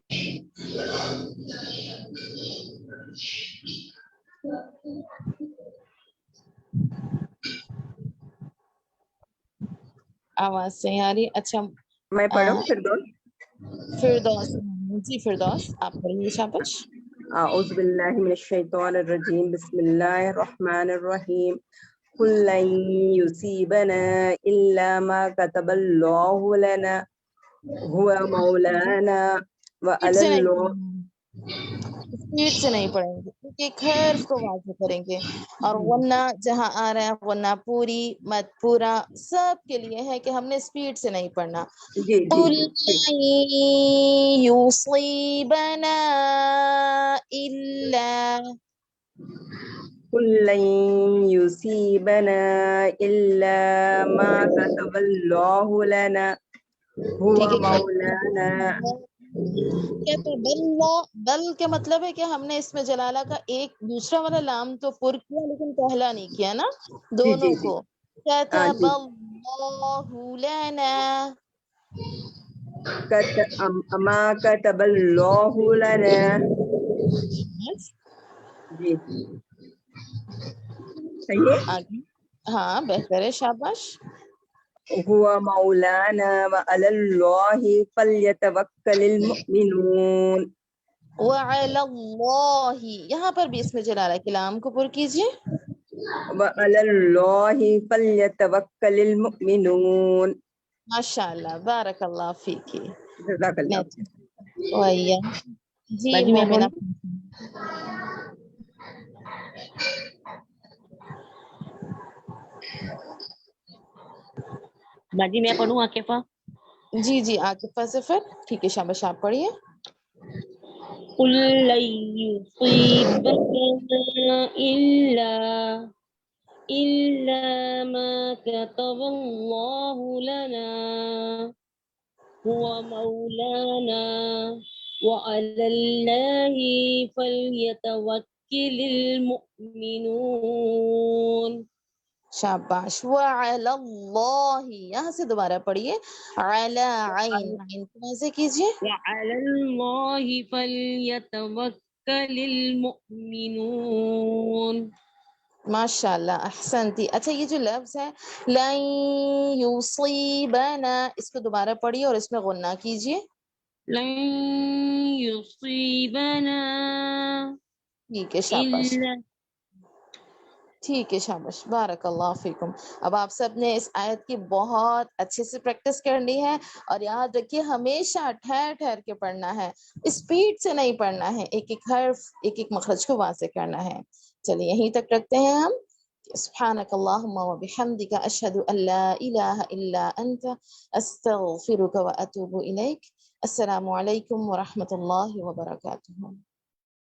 S24: آواز صحیح آ رہی. اچھا
S5: میں پڑھوں فردوس؟
S24: فردوس جی فردوس آپ پڑھیے شاباش.
S5: اعوذ باللہ من الشیطان الرجیم بسم اللہ الرحمن الرحیم قل لن يصيبنا الا ما كتب الله لنا هو مولانا وعلى الله.
S24: اسپیڈ سے نہیں پڑھیں گے کیونکہ ایک حرف کو واضح کریں گے. اور ورنہ جہاں آ رہا ہے ورنہ پوری مت پورا سب کے لیے ہے کہ ہم نے اسپیڈ سے نہیں پڑھنا. قل لن يصيبنا إلا
S5: قل لن يصيبنا الا ما كتب الله لنا هو مولانا.
S24: کہتے بل کے مطلب ہے کہ ہم نے اس میں جلالہ کا ایک دوسرا والا لام تو پر کیا لیکن پہلا نہیں کیا نا دونوں کو. كتب الله لنا
S5: ما كتب الله لنا. جی صحیح.
S24: ہاں بہتر ہے شاباش.
S5: هو مولانا وعلى الله فليتوكل المؤمنون.
S24: وعلى الله یہاں پر بھی اس میں جلالہ کلام کو پر کیجیے.
S5: وعلى الله فليتوكل المؤمنون.
S24: ماشاء اللہ بارک اللہ فیکی.
S5: جزاک اللہ.
S24: جی
S17: باجی میں
S24: مومنہ
S17: باجی میں پڑھوں عاقفہ؟
S24: جی جی عاقفہ سے پھر ٹھیک ہے شاباش آپ پڑھیے.
S6: قل لن يصيبنا إلا ما كتب الله لنا هو مولانا وعلى الله فليتوكل المؤمنون.
S24: شاباش. وعلى الله یہاں سے دوبارہ پڑھیے. علی عین عین کو واضح کیجیے.
S6: وعلى الله فليتوكل المؤمنون.
S24: ماشاء اللہ احسنتی. اچھا یہ جو لفظ ہے لن یصیبنا اس کو دوبارہ پڑھیے اور اس میں غنہ کیجیے.
S6: لن يصيبنا
S24: ٹھیک ہے شاباش. ٹھیک ہے شاباش بارک اللہ فیکم. اب آپ سب نے اس آیت کی بہت اچھے سے پریکٹس کرنی ہے اور یاد رکھیے ہمیشہ ٹھہر ٹھہر کے پڑھنا ہے اسپیڈ سے نہیں پڑھنا ہے. ایک ایک حرف ایک ایک مخرج کو واضح کرنا ہے. چلیے یہیں تک رکھتے ہیں ہم. سبحانک اللہم وبحمدک اشہد ان لا الہ الا انت استغفرک واتوب الیک. السلام علیکم ورحمۃ اللہ وبرکاتہ.